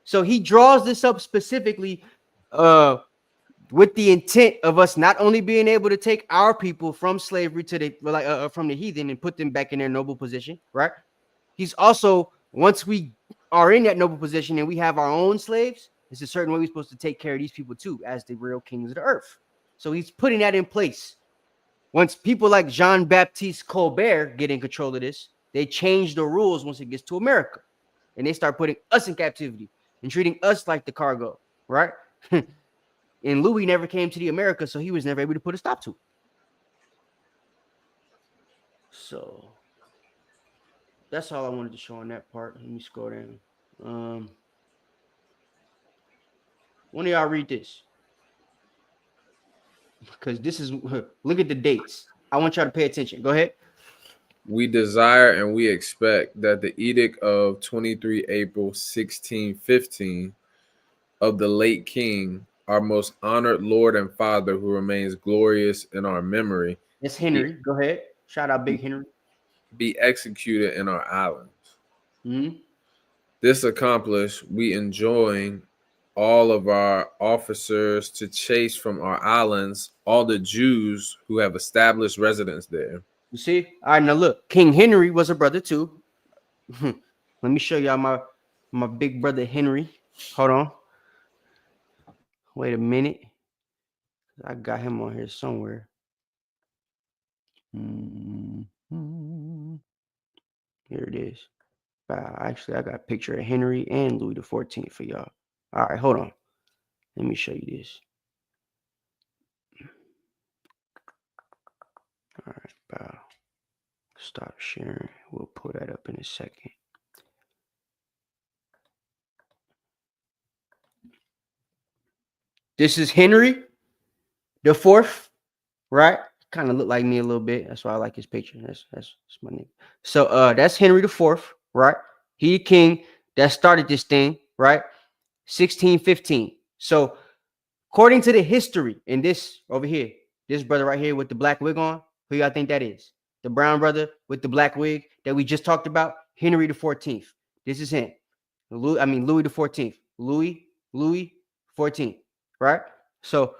So he draws this up specifically with the intent of us not only being able to take our people from slavery to from the heathen and put them back in their noble position, right? He's also, once we are in that noble position and we have our own slaves, it's a certain way we're supposed to take care of these people too, as the real kings of the earth. So he's putting that in place. Once people like Jean-Baptiste Colbert get in control of this, they change the rules once it gets to America. And they start putting us in captivity and treating us like the cargo, right? And Louis never came to the America, so he was never able to put a stop to it. So that's all I wanted to show on that part. Let me scroll down. One of y'all read this, because this is, look at the dates. I want y'all to pay attention. Go ahead. We desire and we expect that the edict of 23 April 1615 of the late king, our most honored Lord and Father, who remains glorious in our memory. It's Henry. Go ahead. Shout out Big Henry. Be executed in our islands. Mm-hmm. This accomplished, we enjoin all of our officers to chase from our islands all the Jews who have established residence there. You see? All right, now look, King Henry was a brother too. Let me show y'all my big brother Henry. Hold on. Wait a minute. I got him on here somewhere. Mm-hmm. Here it is. Actually, I got a picture of Henry and Louis XIV for y'all. All right, hold on. Let me show you this. All right, bow. Stop sharing. We'll pull that up in a second. This is Henry the Fourth, right? Kind of look like me a little bit. That's why I like his picture. That's my name. So that's Henry the Fourth, right? He king that started this thing, right? 1615. So according to the history in this over here, this brother right here with the black wig on, who y'all think that is? The brown brother with the black wig that we just talked about, Henry the 14th. This is him. Louis the 14th. Louis 14th, right? So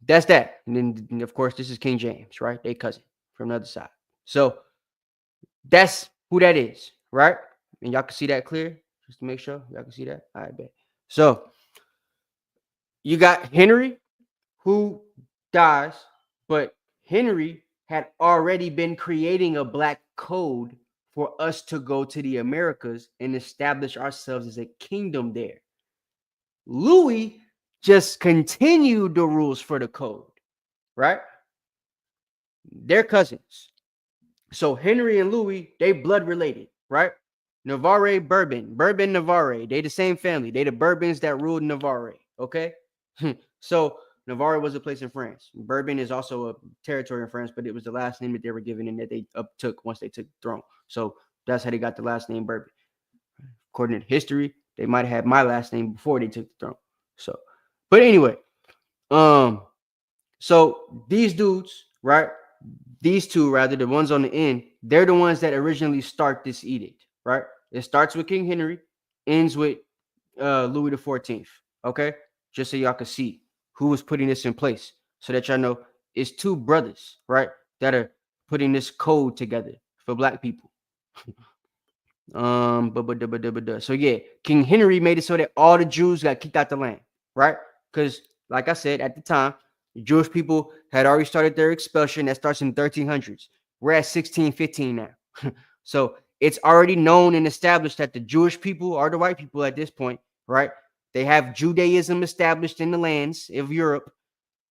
that's that. And then, of course, this is King James, right? They cousin from the other side. So that's who that is, right? And y'all can see that clear, just to make sure y'all can see that. All right, bet. So you got Henry who dies, but Henry had already been creating a black code for us to go to the Americas and establish ourselves as a kingdom there. Louis just continued the rules for the code, right? They're cousins. So Henry and Louis, they blood related, right? Navarre, Bourbon, Navarre, they the same family. They the Bourbons that ruled Navarre, okay? So Navarre was a place in France. Bourbon is also a territory in France, but it was the last name that they were given and that they took once they took the throne. So that's how they got the last name Bourbon. According to history, they might have had my last name before they took the throne. So, but anyway, so these dudes, right? These two, rather, the ones on the end, they're the ones that originally start this edict, right? It starts with King Henry, ends with Louis the 14th. Okay, just so y'all can see who was putting this in place, so that y'all know it's two brothers, right, that are putting this code together for black people. So yeah, King Henry made it so that all the Jews got kicked out the land, right? Because, like I said, at the time, the Jewish people had already started their expulsion. That starts in the 1300s. We're at 1615 now. So it's already known and established that the Jewish people are the white people at this point, right? They have Judaism established in the lands of Europe,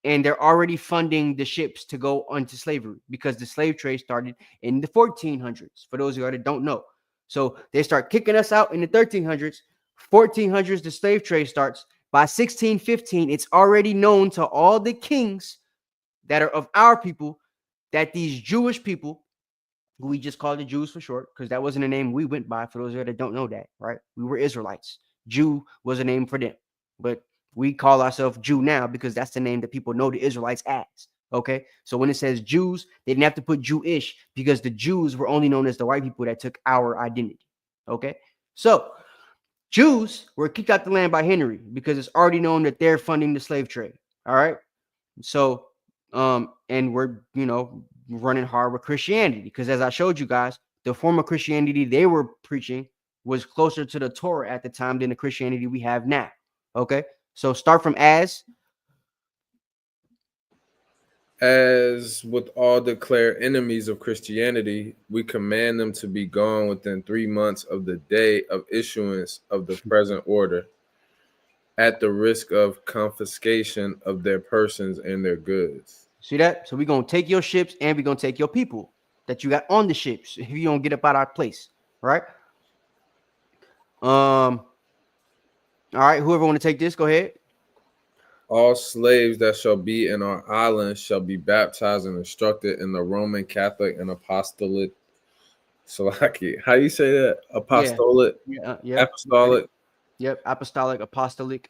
and they're already funding the ships to go onto slavery because the slave trade started in the 1400s, for those of you that don't know. So they start kicking us out in the 1300s. 1400s, the slave trade starts. By 1615, it's already known to all the kings that are of our people that these Jewish people, who we just call the Jews for short, because that wasn't a name we went by, for those of you that don't know that, right? We were Israelites. Jew was a name for them. But we call ourselves Jew now because that's the name that people know the Israelites as. Okay, so when it says Jews, they didn't have to put Jewish because the Jews were only known as the white people that took our identity. Okay, so Jews were kicked out the land by Henry because it's already known that they're funding the slave trade. All right, so and we're running hard with Christianity because, as I showed you guys, the form of Christianity they were preaching was closer to the Torah at the time than the Christianity we have now. Okay, so start from as with all declared enemies of Christianity, we command them to be gone within 3 months of the day of issuance of the present order, at the risk of confiscation of their persons and their goods. See that? So we're going to take your ships and we're going to take your people that you got on the ships if you don't get up out of our place, right? All right, whoever want to take this, go ahead. All slaves that shall be in our islands shall be baptized and instructed in the Roman Catholic and Apostolic. How you say that? Apostolic? Yeah. Apostolic? Yep, apostolic.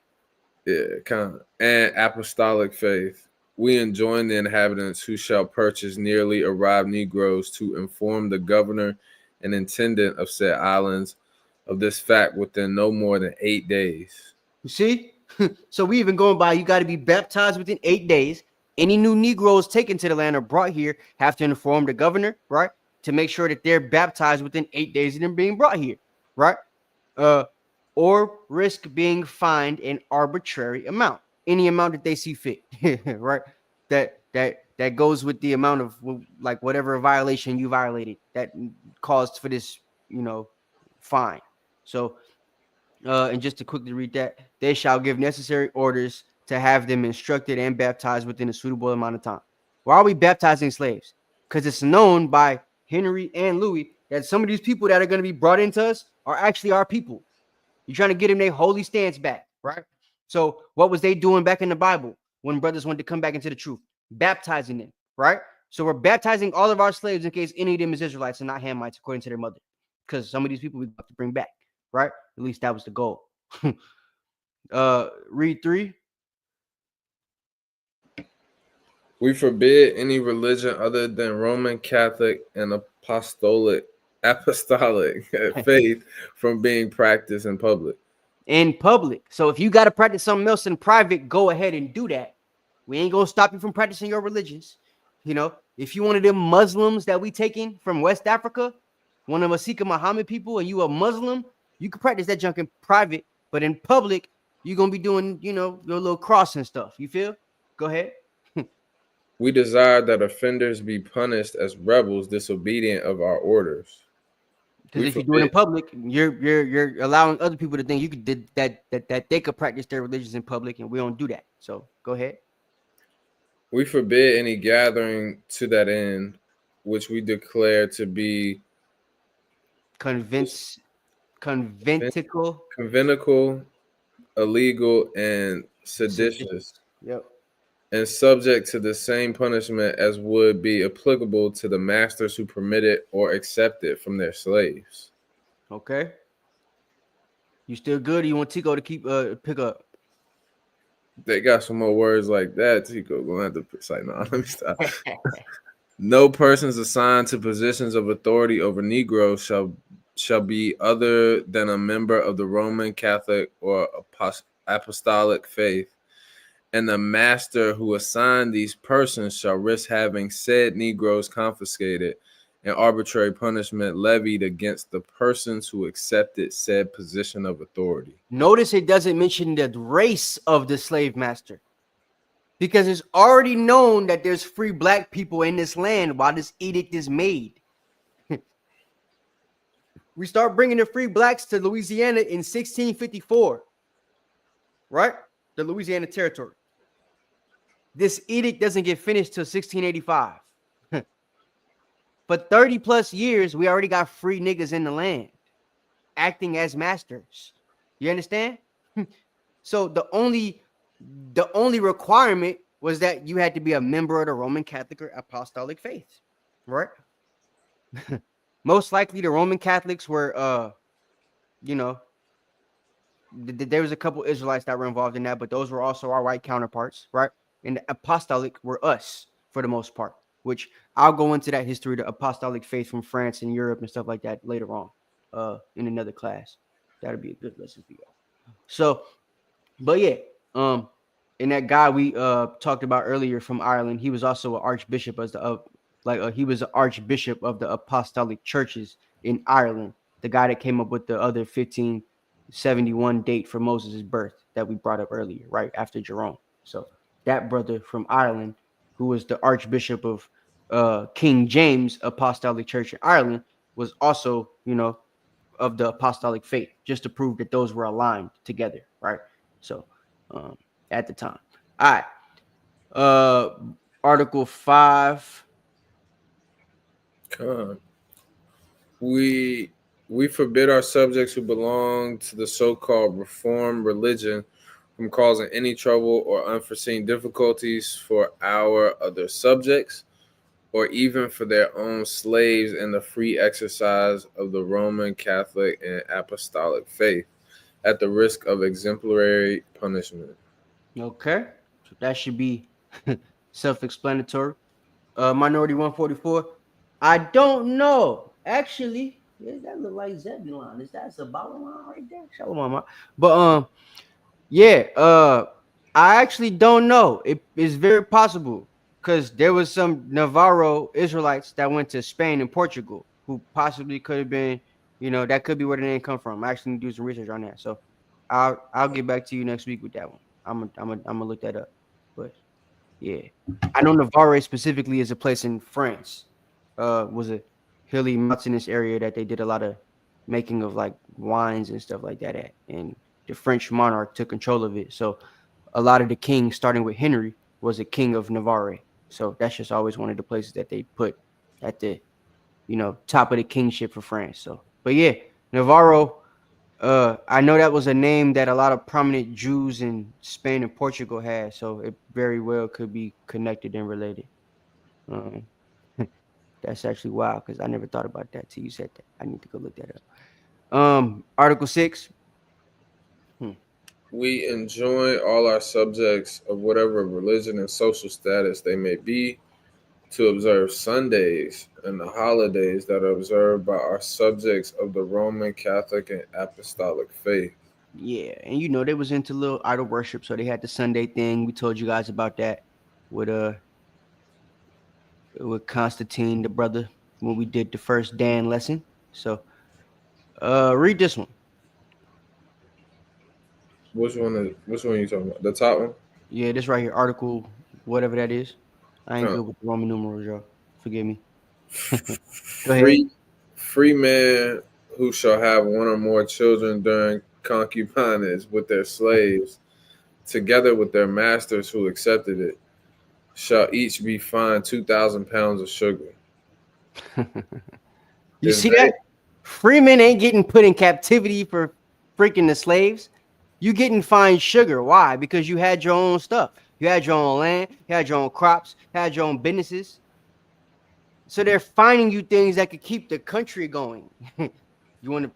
Yeah, kind of. And apostolic faith. We enjoin the inhabitants who shall purchase nearly arrived Negroes to inform the governor and intendant of said islands of this fact within no more than 8 days. You see? So we even going by, you got to be baptized within 8 days. Any new Negroes taken to the land or brought here have to inform the governor, right? To make sure that they're baptized within 8 days of them being brought here, right? Or risk being fined an arbitrary amount, any amount that they see fit, right? That goes with the amount of like whatever violation you violated that caused for this, fine. So And just to quickly read that, they shall give necessary orders to have them instructed and baptized within a suitable amount of time. Why are we baptizing slaves? Because it's known by Henry and Louis that some of these people that are going to be brought into us are actually our people. You're trying to get them their holy stance back, right? So what was they doing back in the Bible when brothers wanted to come back into the truth? Baptizing them, right? So we're baptizing all of our slaves in case any of them is Israelites and not Hamites according to their mother. Because some of these people we got to bring back, right? At least that was the goal. Read 3. We forbid any religion other than Roman Catholic and apostolic faith from being practiced in public. In public. So if you got to practice something else in private, go ahead and do that. We ain't gonna stop you from practicing your religions. You know, if you one of them Muslims that we taking from West Africa, one of the Sikh Muhammad people, and you a Muslim, you can practice that junk in private, but in public, you're gonna be doing, you know, your little cross and stuff. You feel? Go ahead. We desire that offenders be punished as rebels disobedient of our orders. Because if you do it in public, you're allowing other people to think you could that they could practice their religions in public, and we don't do that. So go ahead. We forbid any gathering to that end, which we declare to be conventicle, illegal, and seditious. Yep. And subject to the same punishment as would be applicable to the masters who permit it or accept it from their slaves. Okay. You still good? Or you want Tico to keep pick up? They got some more words like that. Tico gonna have to say, no, let me stop. No persons assigned to positions of authority over Negroes shall be other than a member of the Roman Catholic or apostolic faith. And the master who assigned these persons shall risk having said Negroes confiscated and arbitrary punishment levied against the persons who accepted said position of authority. Notice it doesn't mention the race of the slave master, because it's already known that there's free black people in this land while this edict is made. We start bringing the free blacks to Louisiana in 1654, right? The Louisiana Territory. This edict doesn't get finished till 1685. For 30 plus years, we already got free niggas in the land acting as masters. You understand? So the only requirement was that you had to be a member of the Roman Catholic or Apostolic faith, right? Most likely the Roman Catholics were, there was a couple Israelites that were involved in that, but those were also our white counterparts, right? And the Apostolic were us for the most part, which I'll go into that history, the Apostolic faith from France and Europe and stuff like that later on in another class. That'll be a good lesson for you. So, but yeah, and that guy we talked about earlier from Ireland, he was also an archbishop he was an archbishop of the apostolic churches in Ireland, the guy that came up with the other 1571 date for Moses' birth that we brought up earlier, right after Jerome. So that brother from Ireland, who was the archbishop of King James Apostolic Church in Ireland, was also, of the apostolic faith, just to prove that those were aligned together, right? So at the time. All right. Article 5. We forbid our subjects who belong to the so-called Reformed religion from causing any trouble or unforeseen difficulties for our other subjects, or even for their own slaves in the free exercise of the Roman Catholic and Apostolic faith, at the risk of exemplary punishment. Okay, so that should be self-explanatory. Minority 144. I don't know. Actually, that look like Zebulon. Is that Zabbalon right there? Shalom. But I actually don't know. It is very possible, because there was some Navarro Israelites that went to Spain and Portugal who possibly could have been, that could be where the name come from. I actually need to do some research on that. So I'll get back to you next week with that one. I'm gonna look that up. But yeah, I know Navarre specifically is a place in France. Was a hilly mountainous area that they did a lot of making of like wines and stuff like that at. And the French monarch took control of it. So a lot of the kings, starting with Henry, was a king of Navarre. So that's just always one of the places that they put at the, top of the kingship for France. So, but yeah, Navarro. I know that was a name that a lot of prominent Jews in Spain and Portugal had, so it very well could be connected and related. That's actually wild because I never thought about that till you said that. I need to go look that up. Article 6. We enjoin all our subjects of whatever religion and social status they may be to observe Sundays and the holidays that are observed by our subjects of the Roman Catholic and Apostolic faith. Yeah, and they was into little idol worship, so they had the Sunday thing. We told you guys about that with Constantine, the brother, when we did the first Dan lesson. So, read this one. Which one are you talking about? The top one? Yeah, this right here, article, whatever that is. I ain't good with the Roman numerals, y'all. Forgive me. Go ahead. Free man who shall have one or more children during concubinage with their slaves, together with their masters who accepted it, shall each be fined 2,000 pounds of sugar. You see that? Free men ain't getting put in captivity for freaking the slaves. You getting fined sugar. Why? Because you had your own stuff. You had your own land. You had your own crops. You had your own businesses. So they're finding you things that could keep the country going. You want to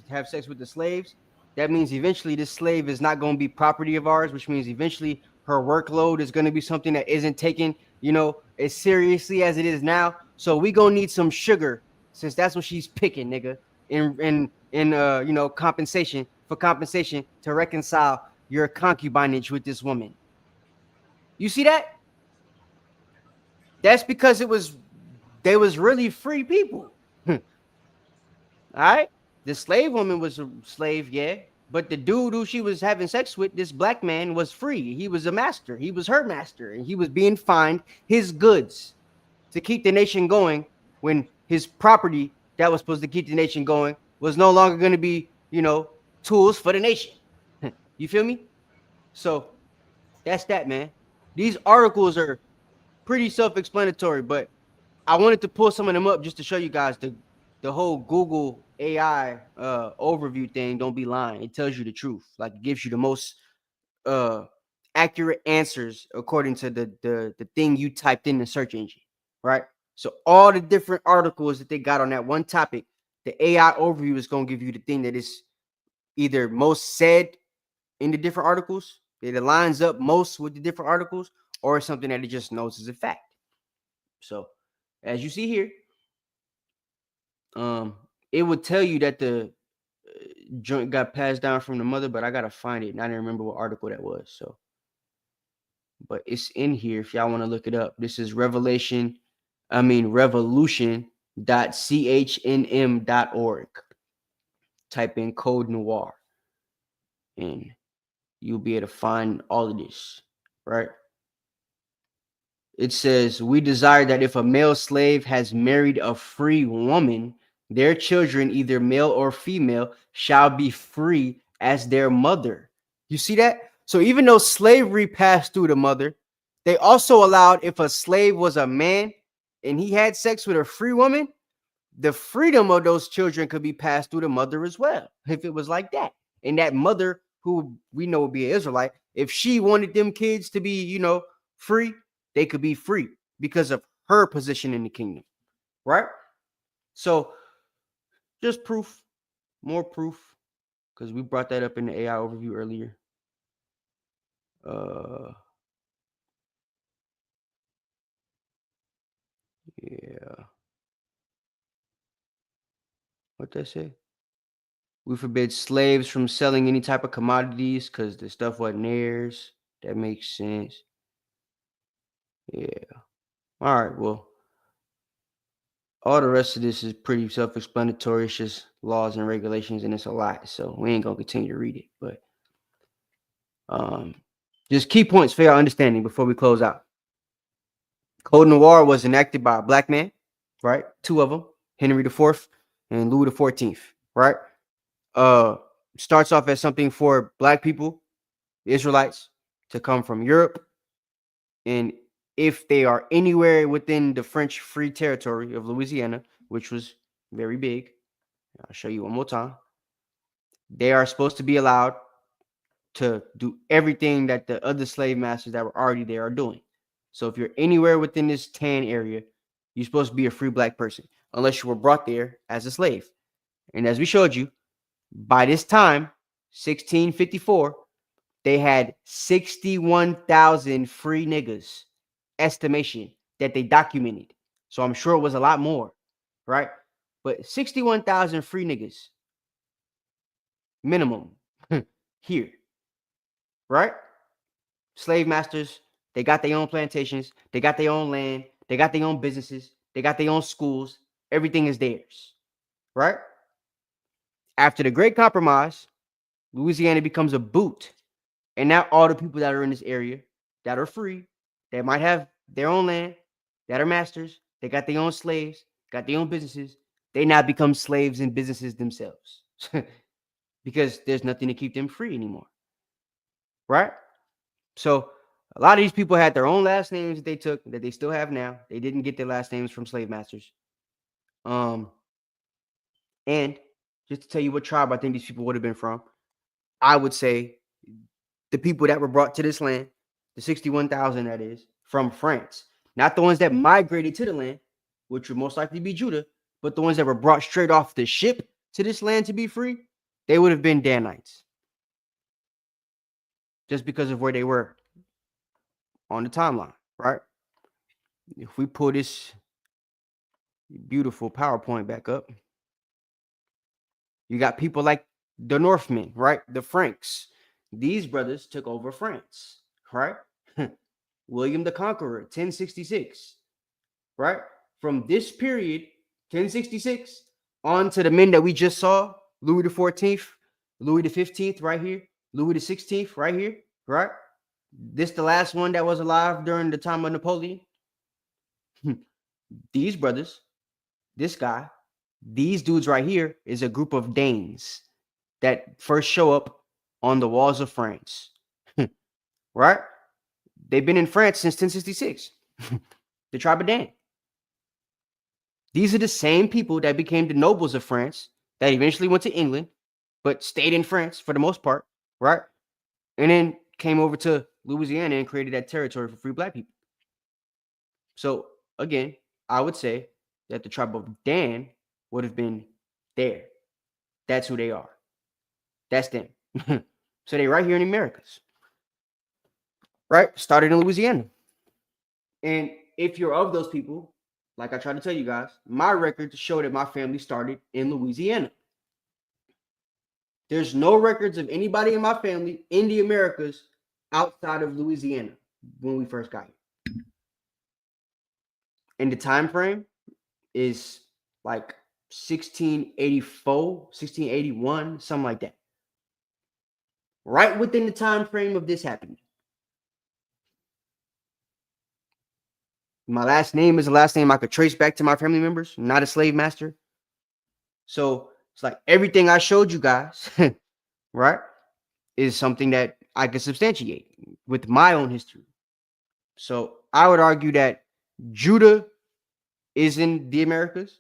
have sex with the slaves? That means eventually this slave is not going to be property of ours, which means eventually her workload is going to be something that isn't taken, as seriously as it is now. So we going to need some sugar, since that's what she's picking, nigga, in compensation to reconcile your concubinage with this woman. You see that? That's because they was really free people. All right? The slave woman was a slave, yeah. But the dude who she was having sex with, this black man, was free. He was a master. He was her master. And he was being fined his goods to keep the nation going when his property that was supposed to keep the nation going was no longer going to be, tools for the nation. You feel me? So that's that, man. These articles are pretty self-explanatory, but I wanted to pull some of them up just to show you guys the whole Google AI overview thing. Don't be lying. It tells you the truth. Like, it gives you the most accurate answers according to the thing you typed in the search engine, right? So all the different articles that they got on that one topic, the AI overview is going to give you the thing that is either most said in the different articles, that it lines up most with the different articles, or something that it just knows is a fact. So as you see here, it would tell you that the joint got passed down from the mother, but I gotta find it and I didn't remember what article that was. So, but it's in here if y'all want to look it up. This is revolution.chnm.org. Type in code noir and you'll be able to find all of this, right? It says, we desire that if a male slave has married a free woman, their children, either male or female, shall be free as their mother. You see that? So even though slavery passed through the mother, they also allowed, if a slave was a man and he had sex with a free woman, the freedom of those children could be passed through the mother as well, if it was like that. And that mother, who we know would be an Israelite, if she wanted them kids to be, free, they could be free because of her position in the kingdom, right? So just proof, more proof, because we brought that up in the AI overview earlier. Yeah. What that say? We forbid slaves from selling any type of commodities because the stuff wasn't theirs. That makes sense. Yeah. All right. Well, all the rest of this is pretty self-explanatory. It's just laws and regulations, and it's a lot. So we ain't gonna continue to read it. But just key points for your understanding before we close out. Code Noir was enacted by a black man, right? Two of them, Henry IV and Louis XIV, right? Starts off as something for black people, Israelites, to come from Europe. And if they are anywhere within the French Free Territory of Louisiana, which was very big, I'll show you one more time. They are supposed to be allowed to do everything that the other slave masters that were already there are doing. So if you're anywhere within this tan area, you're supposed to be a free black person, unless you were brought there as a slave. And as we showed you, by this time, 1654, they had 61,000 free niggas, estimation that they documented. So I'm sure it was a lot more, right? But 61,000 free niggas minimum here, right? Slave masters, they got their own plantations, they got their own land, they got their own businesses, they got their own schools, everything is theirs, right? After the Great Compromise, Louisiana becomes a boot. And now all the people that are in this area that are free, that might have their own land, that are masters, they got their own slaves, got their own businesses, they now become slaves and businesses themselves because there's nothing to keep them free anymore, right? So a lot of these people had their own last names that they took, that they still have now. They didn't get their last names from slave masters. And just to tell you what tribe I think these people would have been from, I would say the people that were brought to this land, the 61,000 that is, from France. Not the ones that migrated to the land, which would most likely be Judah, but the ones that were brought straight off the ship to this land to be free, they would have been Danites. Just because of where they were on the timeline, right? If we pull this beautiful PowerPoint back up, you got people like the Northmen, right? The Franks. These brothers took over France, right? William the Conqueror, 1066, right? From this period, 1066, on to the men that we just saw, Louis the 14th, Louis the 15th right here, Louis the 16th right here, right? This the last one that was alive during the time of Napoleon. These brothers, this guy, these dudes right here is a group of Danes that first show up on the walls of France, right? They've been in France since 1066, the tribe of Dan. These are the same people that became the nobles of France that eventually went to England, but stayed in France for the most part, right? And then came over to Louisiana and created that territory for free black people. So again, I would say that the tribe of Dan would have been there. That's who they are. That's them. So they right here in the Americas, right? Started in Louisiana. And if you're of those people, like I tried to tell you guys, my records show that my family started in Louisiana. There's no records of anybody in my family in the Americas outside of Louisiana when we first got here. And the time frame is like 1684, 1681, something like that. Right within the time frame of this happening. My last name is the last name I could trace back to my family members, not a slave master. So it's like everything I showed you guys, right, is something that I could substantiate with my own history. So I would argue that Judah is in the Americas,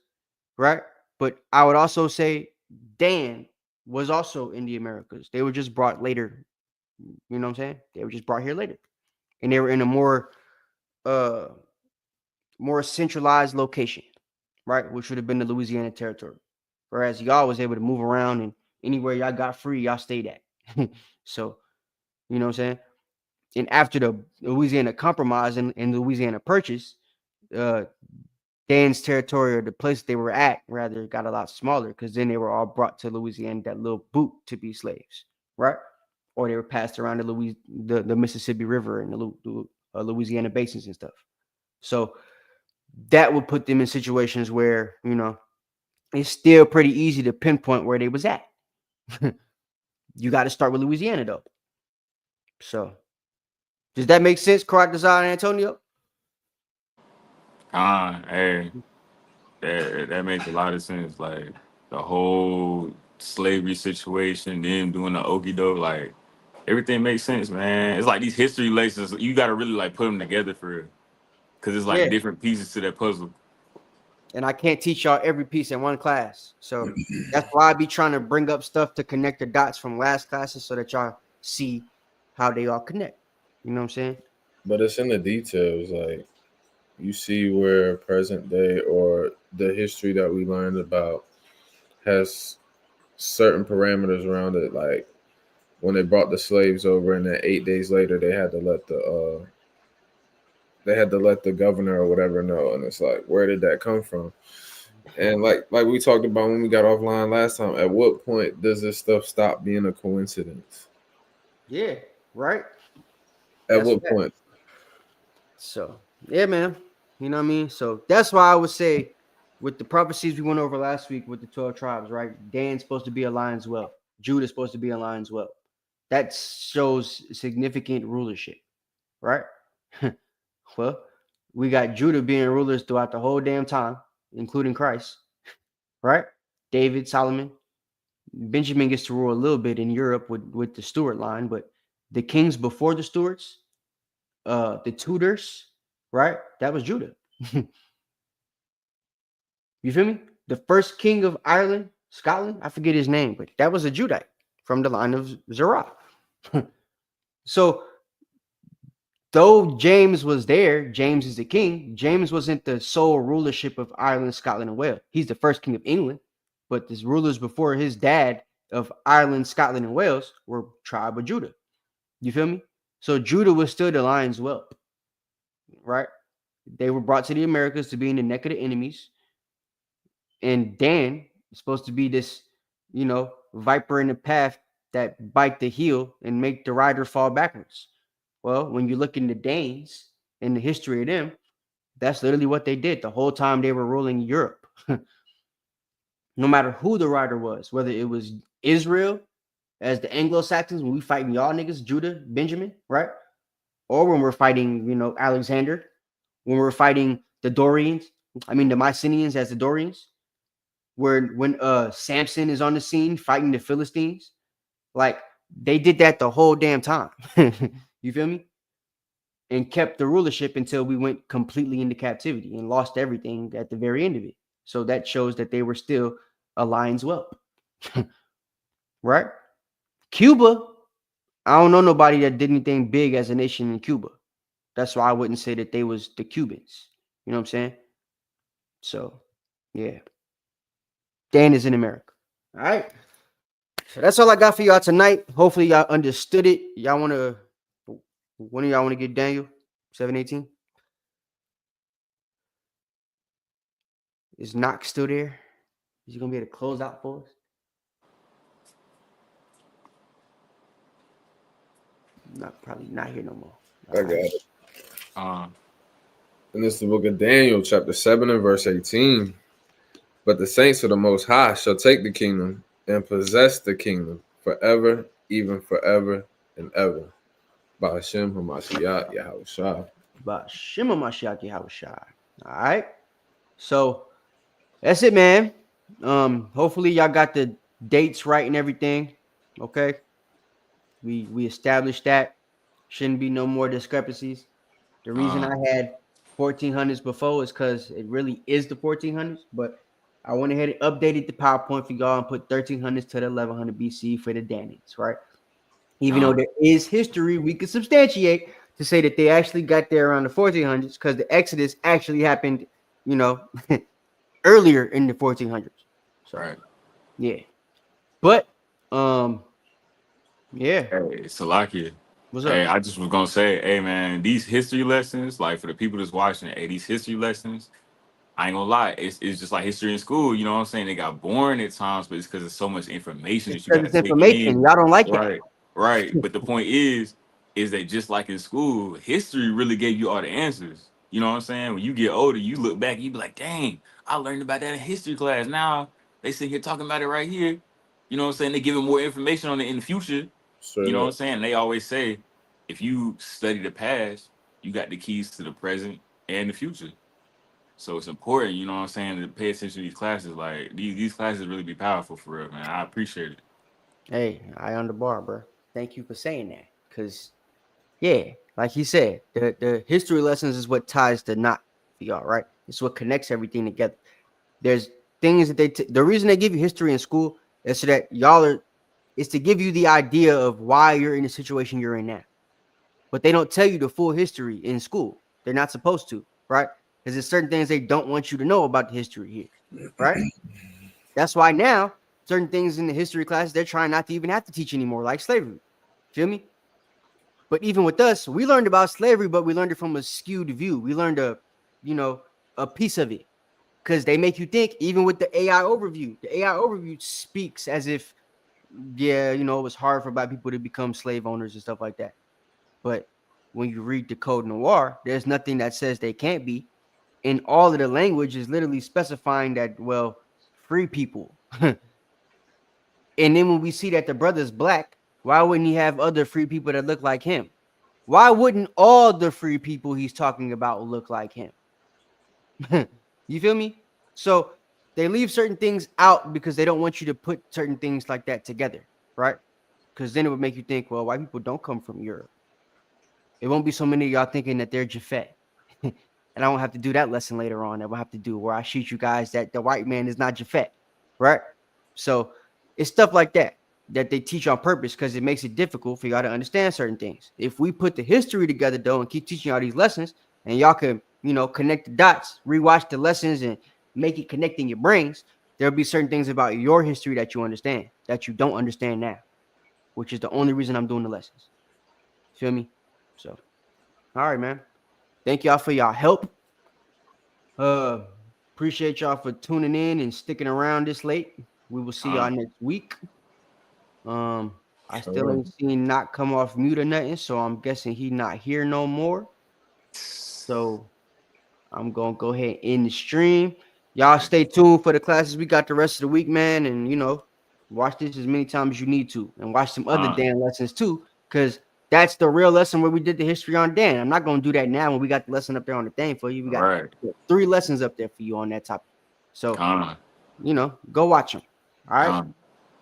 right? But I would also say Dan was also in the Americas. They were just brought later. You know what I'm saying? They were just brought here later. And they were in a more centralized location, right? Which would have been the Louisiana territory. Whereas y'all was able to move around, and anywhere y'all got free, y'all stayed at. So, you know what I'm saying? And after the Louisiana Compromise and Louisiana Purchase, Dan's territory, or the place they were at, rather, got a lot smaller, because then they were all brought to Louisiana, that little boot, to be slaves, right? Or they were passed around the Mississippi River and the Louisiana basins and stuff. So that would put them in situations where, you know, it's still pretty easy to pinpoint where they was at. You got to start with Louisiana, though. So does that make sense, Karak and Antonio? Hey, that makes a lot of sense. Like the whole slavery situation, them doing the okie doke, like everything makes sense, man. It's like these history lessons, you got to really like put them together for real, because it's like Yeah. different pieces to that puzzle. And I can't teach y'all every piece in one class. So that's why I be trying to bring up stuff to connect the dots from last classes so that y'all see how they all connect. You know what I'm saying? But it's in the details. Like you see where present day or the history that we learned about has certain parameters around it. Like when they brought the slaves over, and then 8 days later they had to let the governor or whatever know. And it's like, where did that come from? And like we talked about when we got offline last time, at what point does this stuff stop being a coincidence? Yeah, right. At what point? So yeah, man. You know what I mean? So that's why I would say with the prophecies we went over last week with the 12 tribes, right? Dan's supposed to be a lion's whelp. Judah's supposed to be a lion's whelp. That shows significant rulership, right? Well, we got Judah being rulers throughout the whole damn time, including Christ, right? David, Solomon. Benjamin gets to rule a little bit in Europe with the Stuart line, but the kings before the Stuarts, the Tudors, right? That was Judah. You feel me? The first king of Ireland, Scotland, I forget his name, but that was a Judite from the line of Zerah. So though James was there, James is the king. James wasn't the sole rulership of Ireland, Scotland, and Wales. He's the first king of England, but the rulers before his dad of Ireland, Scotland, and Wales were tribe of Judah. You feel me? So Judah was still the lion's whelp, right? They were brought to the Americas to be in the neck of the enemies. And Dan is supposed to be this, viper in the path that bite the heel and make the rider fall backwards. Well, when you look into Danes and the history of them, that's literally what they did the whole time they were ruling Europe. No matter who the rider was, whether it was Israel as the Anglo-Saxons, when we fighting y'all niggas, Judah, Benjamin, right? Or when we're fighting, Alexander, when we're fighting the Dorians, the Mycenaeans as the Dorians, when Samson is on the scene fighting the Philistines, like they did that the whole damn time. You feel me? And kept the rulership until we went completely into captivity and lost everything at the very end of it. So that shows that they were still a lion's whelp. Right? Cuba, I don't know nobody that did anything big as a nation in Cuba. That's why I wouldn't say that they was the Cubans. You know what I'm saying? So, yeah. Dan is in America. All right. So that's all I got for y'all tonight. Hopefully y'all understood it. One of y'all want to get Daniel 7:18? Is Knox still there? Is he gonna be able to close out for us? Probably not here no more. I got it. Um, And this is the book of Daniel, chapter 7 and verse 18. But the saints of the Most High shall take the kingdom and possess the kingdom forever, even forever and ever. By Hashem HaMashiach Yahushua. By Hashem HaMashiach Yahushua. All right. So that's it, man. Hopefully y'all got the dates right and everything. Okay. We established that. Shouldn't be no more discrepancies. The reason I had 1400s before is because it really is the 1400s, but I went ahead and updated the PowerPoint for y'all and put 1300s to the 1100 BC for the Danites, right? Even though there is history we could substantiate to say that they actually got there around the 1400s because the Exodus actually happened, earlier in the 1400s. So, right. Yeah. But, yeah. Hey, Salakia. What's up? Hey, I just was gonna say, hey man, these history lessons, like for the people that's watching, hey, these history lessons, I ain't gonna lie, it's just like history in school. You know what I'm saying? They got boring at times, but it's because there's so much information that you got to take in. Y'all don't like that. Right. But the point is that just like in school, history really gave you all the answers. You know what I'm saying? When you get older, you look back, you be like, dang, I learned about that in history class. Now they sit here talking about it right here. You know what I'm saying? They giving more information on it in the future. You know what I'm saying? They always say, if you study the past, you got the keys to the present and the future. So it's important, you know what I'm saying, to pay attention to these classes. Like these classes really be powerful for real, man. I appreciate it. Hey, I on the bar, bro. Thank you for saying that. Cause yeah, like he said, the history lessons is what ties the knot for y'all, right? It's what connects everything together. There's things that the reason they give you history in school is so that is to give you the idea of why you're in the situation you're in now. But they don't tell you the full history in school. They're not supposed to, right? Because there's certain things they don't want you to know about the history here, right? That's why now certain things in the history classes they're trying not to even have to teach anymore, like slavery. Feel me? But even with us, we learned about slavery, but we learned it from a skewed view. We learned a piece of it. Because they make you think, even with the AI overview speaks as if, yeah, it was hard for Black people to become slave owners and stuff like that. But when you read the Code Noir, there's nothing that says they can't be. And all of the language is literally specifying that, well, free people. And then when we see that the brother's Black, why wouldn't he have other free people that look like him? Why wouldn't all the free people he's talking about look like him? You feel me? So they leave certain things out because they don't want you to put certain things like that together, right? Because then it would make you think, well, white people don't come from Europe. It won't be so many of y'all thinking that they're Japhet. And I won't have to do that lesson later on. I will have to do where I shoot you guys that the white man is not Japhet, right? So it's stuff like that they teach on purpose because it makes it difficult for y'all to understand certain things. If we put the history together, though, and keep teaching y'all these lessons, and y'all can connect the dots, rewatch the lessons, and make it connect in your brains, there'll be certain things about your history that you understand that you don't understand now, which is the only reason I'm doing the lessons. Feel me? So, all right, man. Thank y'all for y'all help. Appreciate y'all for tuning in and sticking around this late. We will see y'all next week. I still ain't seen not come off mute or nothing, so I'm guessing he not here no more. So I'm gonna go ahead and end the stream. Y'all stay tuned for the classes we got the rest of the week, man. And watch this as many times as you need to, and watch some other Dan lessons too, because that's the real lesson where we did the history on Dan. I'm not gonna do that now when we got the lesson up there on the thing for you. We got 3 lessons up there for you on that topic. So go watch them. All right.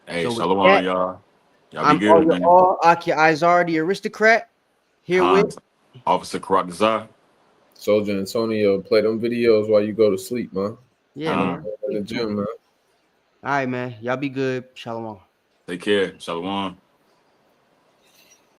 Hey, so shalom, y'all. Y'all be good, man. Aki Izar, the aristocrat, here with Officer Karatazar. Soldier Antonio, play them videos while you go to sleep, man. Yeah, man. In the gym, man. All right, man. Y'all be good. Shalom. Take care. Shalom.